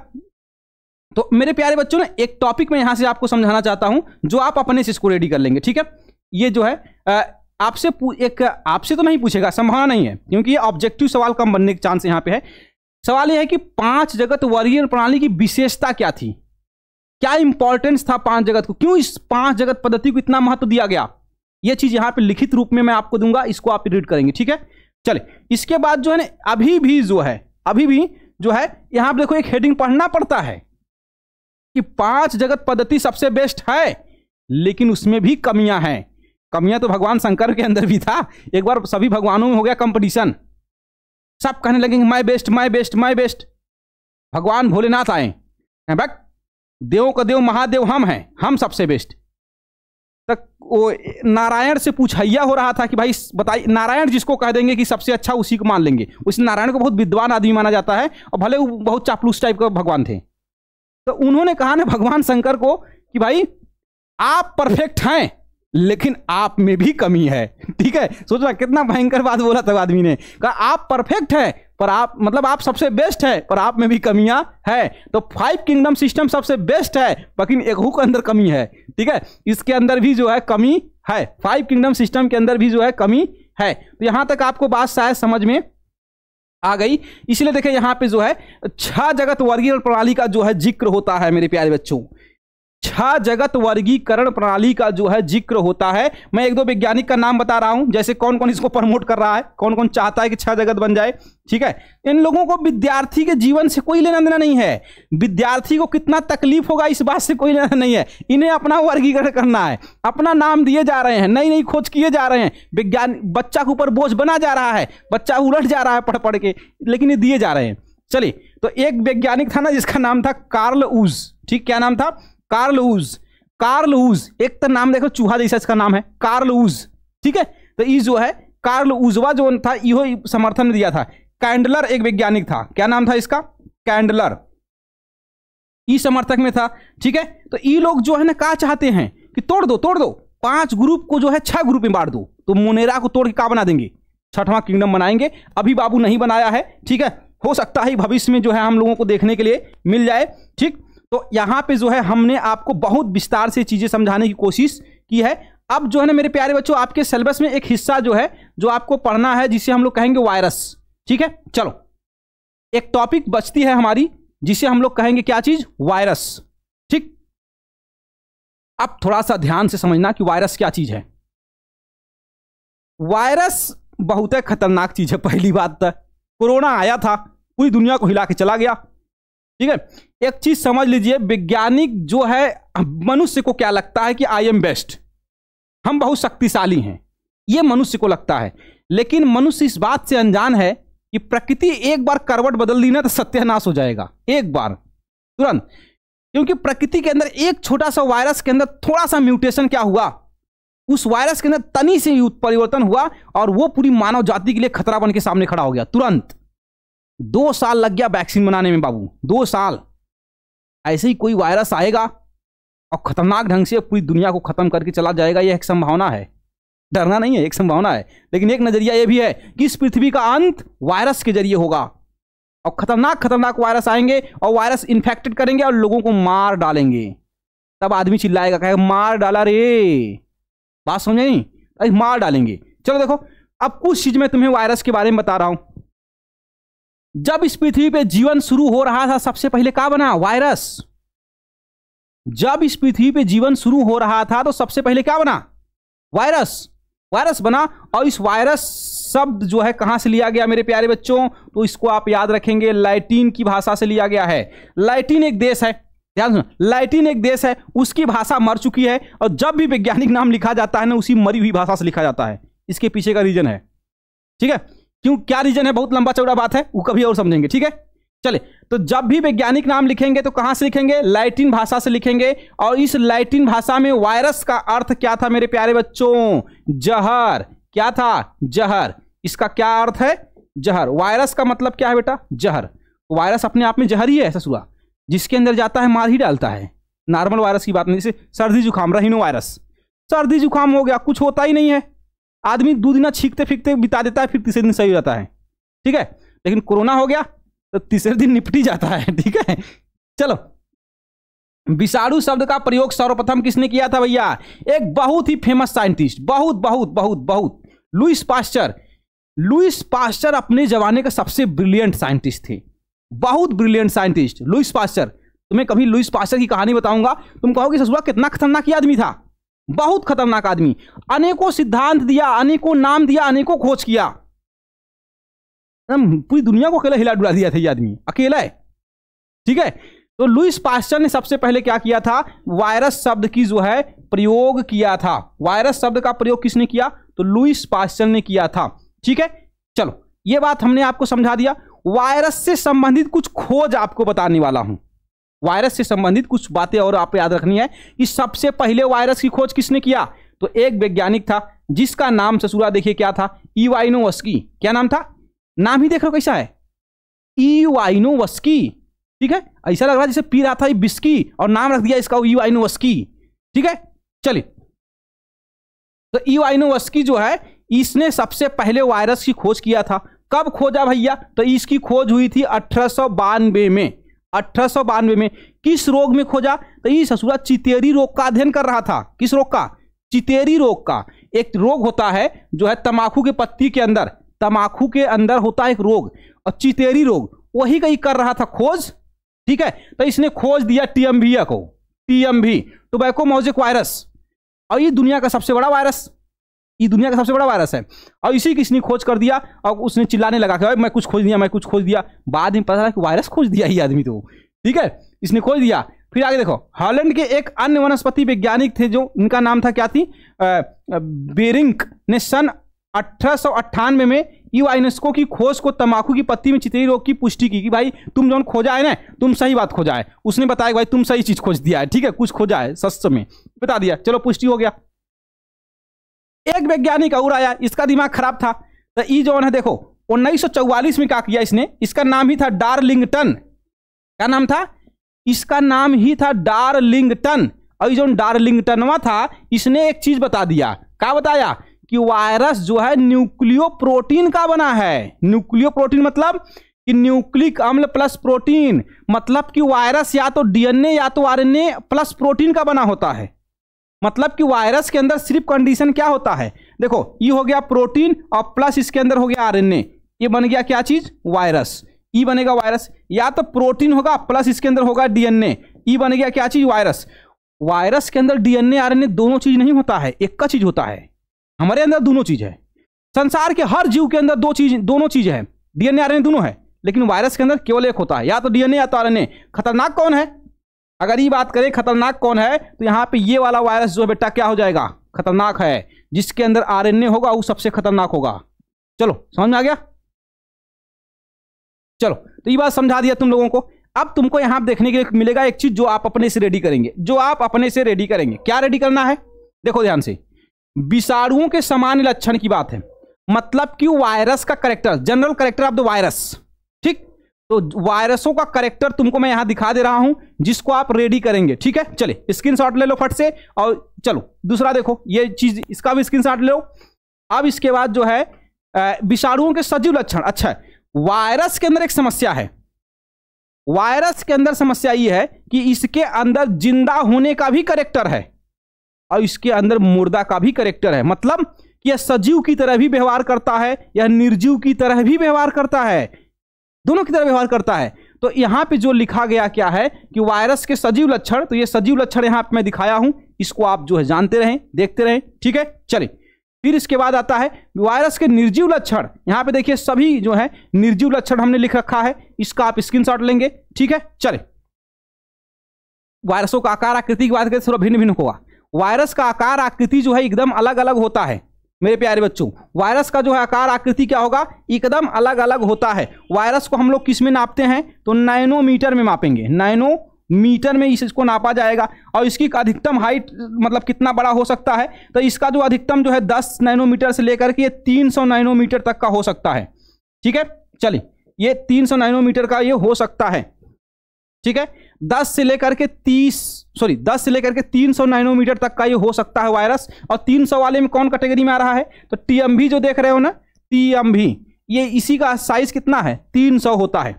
तो मेरे प्यारे बच्चों ने एक टॉपिक में यहां से आपको समझाना चाहता हूं, जो आप अपने से इसको रेडी कर लेंगे, ठीक है। ये जो है आपसे तो नहीं पूछेगा, संभावना नहीं है, क्योंकि ये ऑब्जेक्टिव सवाल कम बनने के चांस यहां पे है। सवाल ये है कि 5 जगत वर्गीकरण प्रणाली की विशेषता क्या थी, क्या इंपॉर्टेंस था 5 जगत को, क्यों इस 5 जगत पद्धति को इतना महत्व दिया गया। यह चीज यहां पे लिखित रूप में मैं आपको दूंगा, इसको आप रीड करेंगे, ठीक है। चले, इसके बाद जो है ना, अभी भी जो है यहां पर देखो एक हेडिंग पढ़ना पड़ता है कि 5 जगत पद्धति सबसे बेस्ट है, लेकिन उसमें भी कमियां हैं। कमियां तो भगवान शंकर के अंदर भी था। एक बार सभी भगवानों में हो गया कंपटीशन, सब कहने लगे my best my best my best. भगवान भोलेनाथ आए, बक देवों का देव महादेव हम हैं, हम सबसे बेस्ट। तक वो नारायण से पूछैया हो रहा था कि भाई बताइए, नारायण जिसको कह देंगे कि सबसे अच्छा उसी को मान लेंगे। उस नारायण को बहुत विद्वान आदमी माना जाता है, और भले वो बहुत चापलूस टाइप का भगवान थे। तो उन्होंने कहा ना भगवान शंकर को कि भाई आप परफेक्ट हैं, लेकिन आप में भी कमी है, ठीक है। सोच रहा कितना भयंकर बात बोला था आदमी ने, कहा आप परफेक्ट है पर आप, मतलब आप सबसे बेस्ट है पर आप में भी कमियां है। तो 5 किंगडम सिस्टम सबसे बेस्ट है, लेकिन एक के अंदर कमी है, ठीक है। इसके अंदर भी जो है कमी है, 5 किंगडम सिस्टम के अंदर भी जो है कमी है। तो यहां तक आपको बात शायद समझ में आ गई। इसलिए देखिए यहां पे जो है 6 जगत वर्गीकरण प्रणाली का जो है जिक्र होता है मेरे प्यारे बच्चों। 6 जगत वर्गीकरण प्रणाली का जो है जिक्र होता है। मैं 1-2 वैज्ञानिक का नाम बता रहा हूं, जैसे कौन कौन इसको प्रमोट कर रहा है, कौन कौन चाहता है कि 6 जगत बन जाए, ठीक है। इन लोगों को विद्यार्थी के जीवन से कोई लेना देना नहीं है, विद्यार्थी को कितना तकलीफ होगा इस बात से कोई लेना नहीं है। इन्हें अपना वर्गीकरण करना है, अपना नाम दिए जा रहे हैं, नई नई खोज किए जा रहे हैं। विज्ञान बच्चा के ऊपर बोझ बना जा रहा है, बच्चा उलट जा रहा है पढ़ पढ़ के, लेकिन ये दिए जा रहे हैं। चलिए, तो एक वैज्ञानिक था ना जिसका नाम था कार्ल ऊज। ठीक, क्या नाम था? कार्ल ऊज। कार्ल ऊज, एक तो नाम देखो चूहा जैसा इसका नाम है, कार्ल ऊज। ठीक है, तो ये जो है कार्ल ऊजवा जो था यो समर्थन दिया था। कैंडलर एक वैज्ञानिक था, क्या नाम था इसका? कैंडलर, ई समर्थक में था। ठीक है, तो ये लोग जो है ना क्या चाहते हैं कि तोड़ दो 5 ग्रुप को जो है 6 ग्रुप में बांट दो। तो मोनेरा को तोड़ के क्या बना देंगे? 6वां किंगडम बनाएंगे। अभी बाबू नहीं बनाया है, ठीक है, हो सकता है भविष्य में जो है हम लोगों को देखने के लिए मिल जाए। ठीक, तो यहां पे जो है हमने आपको बहुत विस्तार से चीजें समझाने की कोशिश की है। अब जो है ना मेरे प्यारे बच्चों, आपके सिलेबस में एक हिस्सा जो है जो आपको पढ़ना है, जिसे हम लोग कहेंगे वायरस। ठीक है, चलो एक टॉपिक बचती है हमारी जिसे हम लोग कहेंगे क्या चीज? वायरस। ठीक, अब थोड़ा सा ध्यान से समझना कि वायरस क्या चीज है। वायरस बहुत खतरनाक चीज है। पहली बात तो कोरोना आया था, पूरी दुनिया को हिला के चला गया। ठीक है, एक चीज समझ लीजिए, वैज्ञानिक जो है मनुष्य को क्या लगता है कि आई एम बेस्ट, हम बहुत शक्तिशाली हैं, ये मनुष्य को लगता है। लेकिन मनुष्य इस बात से अनजान है कि प्रकृति एक बार करवट बदल दी ना तो सत्यानाश हो जाएगा, एक बार तुरंत। क्योंकि प्रकृति के अंदर एक छोटा सा वायरस के अंदर थोड़ा सा म्यूटेशन क्या हुआ, उस वायरस के अंदर तनी से परिवर्तन हुआ और वो पूरी मानव जाति के लिए खतरा बन के सामने खड़ा हो गया तुरंत। 2 साल लग गया वैक्सीन बनाने में बाबू, 2 साल। ऐसे ही कोई वायरस आएगा और खतरनाक ढंग से पूरी दुनिया को खत्म करके चला जाएगा, यह एक संभावना है, डरना नहीं है, एक संभावना है। लेकिन एक नजरिया यह भी है कि इस पृथ्वी का अंत वायरस के जरिए होगा और खतरनाक वायरस आएंगे और वायरस इन्फेक्टेड करेंगे और लोगों को मार डालेंगे। तब आदमी चिल्लाएगा, कहेगा मार डाला रे, बात समझे नहीं? अरे मार डालेंगे। चलो देखो, अब कुछ चीज मैं तुम्हें वायरस के बारे में बता रहा हूं। जब इस पृथ्वी पे जीवन शुरू हो रहा था, सबसे पहले क्या बना? वायरस। जब इस पृथ्वी पे जीवन शुरू हो रहा था तो सबसे पहले क्या बना? वायरस। वायरस बना। और इस वायरस शब्द जो है कहां से लिया गया मेरे प्यारे बच्चों? तो इसको आप याद रखेंगे, लैटिन की भाषा से लिया गया है। लैटिन एक देश है, ध्यान सुनो, लैटिन एक देश है, उसकी भाषा मर चुकी है और जब भी वैज्ञानिक नाम लिखा जाता है ना, उसी मरी हुई भाषा से लिखा जाता है। इसके पीछे का रीजन है, ठीक है, क्यों क्या रीजन है, बहुत लंबा चौड़ा बात है, वो कभी और समझेंगे। ठीक है, चले, तो जब भी वैज्ञानिक नाम लिखेंगे तो कहां से लिखेंगे? लैटिन भाषा से लिखेंगे। और इस लैटिन भाषा में वायरस का अर्थ क्या था मेरे प्यारे बच्चों? जहर। क्या था? जहर। इसका क्या अर्थ है? जहर। वायरस का मतलब क्या है बेटा? जहर। वायरस अपने आप में जहर ही है, ऐसा सुना, जिसके अंदर जाता है मार ही डालता है। नॉर्मल वायरस की बात नहीं, जैसे सर्दी जुकाम, रहीनो वायरस, सर्दी जुकाम हो गया, कुछ होता ही नहीं है, आदमी 2 दिन छींकते फीकते बिता देता है, फिर तीसरे दिन सही हो जाता है। ठीक है, लेकिन कोरोना हो गया तो तीसरे दिन निपटी जाता है। ठीक है, चलो, विषाणु शब्द का प्रयोग सर्वप्रथम किसने किया था भैया? एक बहुत ही फेमस साइंटिस्ट, बहुत लुईस पास्चर। लुईस पास्चर अपने जमाने का सबसे ब्रिलियंट साइंटिस्ट थे, बहुत ब्रिलियंट साइंटिस्ट लुईस पास्चर। तुम्हें कभी लुईस पास्चर की कहानी बताऊंगा, तुम कहोगे ससुरा कितना खतरनाक आदमी था, बहुत खतरनाक आदमी। अनेकों सिद्धांत दिया, अनेकों नाम दिया, अनेकों खोज किया, पूरी दुनिया को अकेला हिला डुला दिया था ये आदमी, अकेला है। ठीक है, तो लुईस पास्चर ने सबसे पहले क्या किया था? वायरस शब्द की जो है प्रयोग किया था। वायरस शब्द का प्रयोग किसने किया? तो लुईस पास्चर ने किया था। ठीक है, चलो ये बात हमने आपको समझा दिया। वायरस से संबंधित कुछ खोज आपको बताने वाला हूं। वायरस से संबंधित कुछ बातें और आप याद रखनी है कि सबसे पहले वायरस की खोज किसने किया? तो एक वैज्ञानिक था जिसका नाम ससुरा देखिए क्या था? इवानोव्स्की। क्या नाम था? नाम ही देख लो कैसा है, इवानोव्स्की। ठीक है, ऐसा लग रहा है जैसे पी रहा था ये बिस्की और नाम रख दिया इसका इवानोव्स्की। ठीक है, चलिए, तो इवानोव्स्की जो है इसने सबसे पहले वायरस की खोज किया था। कब खोजा भैया? तो इसकी खोज हुई थी 1892 में। 1892 में किस रोग में खोजा? तो ये ससुरा चितेरी रोग का अध्ययन कर रहा था। किस रोग का? चितेरी रोग का। एक रोग होता है जो है तंबाकू के पत्ती के अंदर, तंबाकू के अंदर होता है एक रोग, और चितेरी रोग वही कहीं कर रहा था खोज। ठीक है, तो इसने खोज दिया टीएमवी को, टीएमवी टोबैको मोज़ेक वायरस, और ये दुनिया का सबसे बड़ा वायरस, ये दुनिया का सबसे बड़ा वायरस है। और इसी की इसने खोज कर दिया और उसने चिल्लाने लगा कि मैं कुछ खोज दिया, मैं कुछ खोज दिया। बाद में पता चला कि वायरस खोज दिया ये आदमी तो। ठीक है, इसने खोज दिया। फिर आगे देखो, हॉलैंड के एक अन्य वनस्पति वैज्ञानिक थे जो उनका नाम था क्या थी? बेरिंक ने सन 1898 में यूनेस्को की खोज को तंबाकू की पत्ती में चितई रोग की पुष्टि की कि भाई तुम जो खोजा है ना, तुम सही बात खोजा है। उसने बताया भाई तुम सही चीज खोज दिया है, ठीक है, कुछ खोजा है सच में, बता दिया, चलो पुष्टि हो गया। एक वैज्ञानिक और आया, इसका दिमाग खराब था, तो ये जो है देखो 1944 में क्या किया इसने, इसका नाम ही था डार्लिंगटन। क्या नाम था? इसका नाम ही था डार्लिंगटन। और जो डार्लिंगटनवा था, इसने एक चीज बता दिया। क्या बताया? कि वायरस जो है न्यूक्लियो प्रोटीन का बना है। न्यूक्लियो प्रोटीन मतलब कि न्यूक्लिक अम्ल प्लस प्रोटीन, मतलब कि वायरस या तो डीएनए या तो आरएनए प्लस प्रोटीन का बना होता है। मतलब कि वायरस के अंदर सिर्फ कंडीशन क्या होता है, देखो ये हो गया प्रोटीन और प्लस इसके अंदर हो गया आरएनए, ये बन गया क्या चीज? वायरस। ई बनेगा वायरस, या तो प्रोटीन होगा प्लस इसके अंदर होगा डीएनए, ई बन गया क्या चीज? वायरस। वायरस के अंदर डीएनए आरएनए दोनों चीज नहीं होता है, एक का चीज होता है। हमारे अंदर दोनों चीज है। संसार के हर जीव के अंदर दोनों चीज है, डीएनए आरएनए दोनों है, लेकिन वायरस के अंदर केवल एक होता है, या तो डीएनए या तो आरएनए। खतरनाक कौन है? अगर ये बात करें खतरनाक कौन है, तो यहां पे ये वाला वायरस जो है बेटा क्या हो जाएगा? खतरनाक है। जिसके अंदर आरएनए होगा वो सबसे खतरनाक होगा। चलो समझ में आ गया? चलो तो ये बात समझा दिया तुम लोगों को। अब तुमको यहां देखने के लिए मिलेगा एक चीज जो आप अपने से रेडी करेंगे, जो आप अपने से रेडी करेंगे। क्या रेडी करना है? देखो ध्यान से, विषाणुओं के सामान्य लक्षण की बात है, मतलब कि वायरस का character, general character of the virus. ठीक, तो वायरसों का कैरेक्टर तुमको मैं यहां दिखा दे रहा हूं, जिसको आप रेडी करेंगे। ठीक है, चले स्क्रीनशॉट ले लो फट से। और चलो दूसरा देखो, ये चीज इसका भी स्क्रीनशॉट ले लो। अब इसके बाद जो है विषाणुओं के सजीव लक्षण। अच्छा, वायरस के अंदर एक समस्या है। वायरस के अंदर समस्या ये है कि इसके अंदर जिंदा होने का भी कैरेक्टर है और इसके अंदर मुर्दा का भी कैरेक्टर है। मतलब कि यह सजीव की तरह भी व्यवहार करता है, यह निर्जीव की तरह भी व्यवहार करता है, दोनों की तरह व्यवहार करता है। तो यहां पे जो लिखा गया क्या है कि वायरस के सजीव लक्षण, तो ये सजीव लक्षण यहां पे मैं दिखाया हूं, इसको आप जो है जानते रहें, देखते रहें। ठीक है, चलिए फिर इसके बाद आता है वायरस के निर्जीव लक्षण। यहां पे देखिए सभी जो है निर्जीव लक्षण हमने लिख रखा है, इसका आप स्क्रीनशॉट लेंगे। ठीक है, चले वायरसों का आकार आकृति की बात करें थोड़ा भिन्न भिन्न होगा। वायरस का आकार आकृति जो है एकदम अलग अलग होता है मेरे प्यारे बच्चों। वायरस का जो है आकार आकृति क्या होगा? एकदम अलग अलग होता है। वायरस को हम लोग किस में नापते हैं? तो नैनोमीटर में मापेंगे, नैनोमीटर में इसको नापा जाएगा। और इसकी अधिकतम हाइट मतलब कितना बड़ा हो सकता है? तो इसका जो अधिकतम जो है 10 नैनोमीटर से लेकर के 300 नैनोमीटर तक का हो सकता है। ठीक है, चलिए ये 300 नैनोमीटर का ये हो सकता है। ठीक है, 10 से लेकर के 300 नैनोमीटर तक का ये हो सकता है वायरस। और 300 वाले में कौन कैटेगरी में आ रहा है? तो टीएमवी जो देख रहे हो ना, टीएमवी, ये इसी का साइज कितना है? 300 होता है।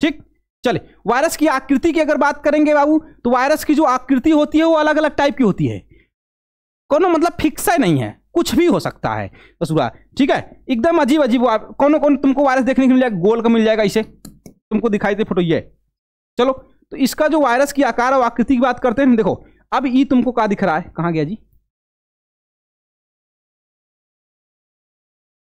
ठीक, चले वायरस की आकृति की अगर बात करेंगे बाबू, तो वायरस की जो आकृति होती है वो अलग अलग टाइप की होती है, कोनो मतलब फिक्स नहीं है, कुछ भी हो सकता है बस। ठीक है, एकदम अजीब अजीब कौन तुमको वायरस देखने को मिल जाएगा, गोल का मिल जाएगा, इसे तुमको दिखाई दे फोटो ये। चलो तो इसका जो वायरस की आकार और आकृति की बात करते हैं, देखो अब ये तुमको क्या दिख रहा है, कहां गया जी?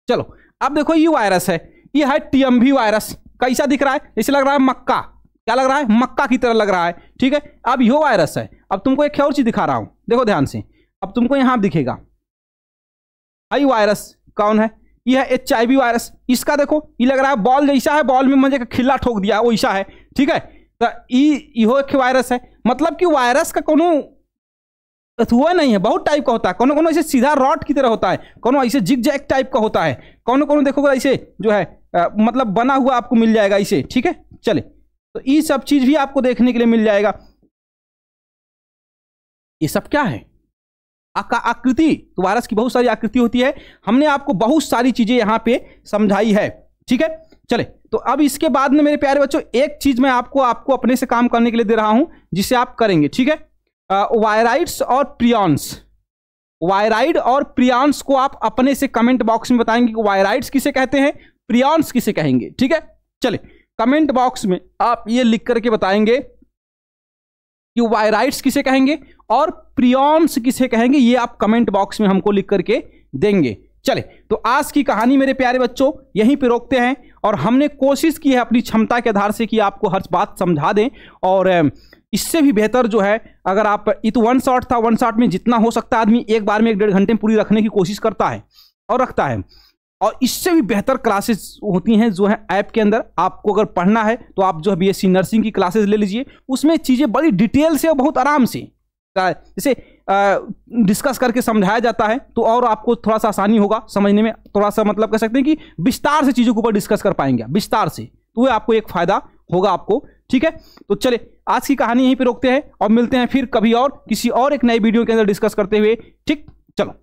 चलो अब देखो ये वायरस है, ये है टीएमवी वायरस। कैसा दिख रहा है? जैसे लग रहा है मक्का। क्या लग रहा है? मक्का की तरह लग रहा है। ठीक है, अब यो वायरस है। अब तुमको एक और चीज दिखा रहा हूं, देखो ध्यान से। अब तुमको यहां दिखेगा आई वायरस कौन है? ये है HIV वायरस। इसका देखो ये लग रहा है बॉल जैसा है, बॉल में मुझे खिल्ला ठोक दिया वैसा है। ठीक है, तो इहो एक वायरस है। मतलब कि वायरस का कोनो हुआ नहीं है, बहुत टाइप का होता है। कोनो कोनो ऐसे सीधा रॉड की तरह होता है, कोनो ऐसे जिगजैग टाइप का होता है, कोनो कोनो देखोगे ऐसे जो है मतलब बना हुआ आपको मिल जाएगा इसे। ठीक है, चले तो ये सब चीज भी आपको देखने के लिए मिल जाएगा। ये सब क्या है? आकृति। तो वायरस की बहुत सारी आकृति होती है, हमने आपको बहुत सारी चीजें यहां पे समझाई है। ठीक है, चले तो अब इसके बाद में मेरे प्यारे बच्चों एक चीज मैं आपको अपने से काम करने के लिए दे रहा हूं, जिसे आप करेंगे। ठीक है, वायराइड्स और प्रियॉन्स। वायराइड और प्रियॉन्स को आप अपने से कमेंट बॉक्स में बताएंगे कि वायराइड्स किसे कहते हैं, प्रियॉन्स किसे कहेंगे। ठीक है, चले कमेंट बॉक्स में आप ये लिख करके बताएंगे कि वायराइड्स किसे कहेंगे और प्रियॉन्स किसे कहेंगे, ये आप कमेंट बॉक्स में हमको लिख करके देंगे। चले तो आज की कहानी मेरे प्यारे बच्चों यहीं पे रोकते हैं, और हमने कोशिश की है अपनी क्षमता के आधार से कि आपको हर बात समझा दें। और इससे भी बेहतर जो है, अगर आप ये तो वन शॉट था, वन शॉट में जितना हो सकता है आदमी एक बार में 1-1.5 घंटे में पूरी रखने की कोशिश करता है और रखता है। और इससे भी बेहतर क्लासेस होती हैं जो है ऐप के अंदर। आपको अगर पढ़ना है तो आप जो है बीएससी नर्सिंग की क्लासेस ले लीजिए, उसमें चीज़ें बड़ी डिटेल से और बहुत आराम से जैसे डिस्कस करके समझाया जाता है, तो और आपको थोड़ा सा आसानी होगा समझने में, थोड़ा सा मतलब कह सकते हैं कि विस्तार से चीज़ों के ऊपर डिस्कस कर पाएंगे विस्तार से, तो वो आपको एक फायदा होगा आपको। ठीक है, तो चले आज की कहानी यहीं पे रोकते हैं और मिलते हैं फिर कभी और किसी और एक नई वीडियो के अंदर डिस्कस करते हुए। ठीक, चलो।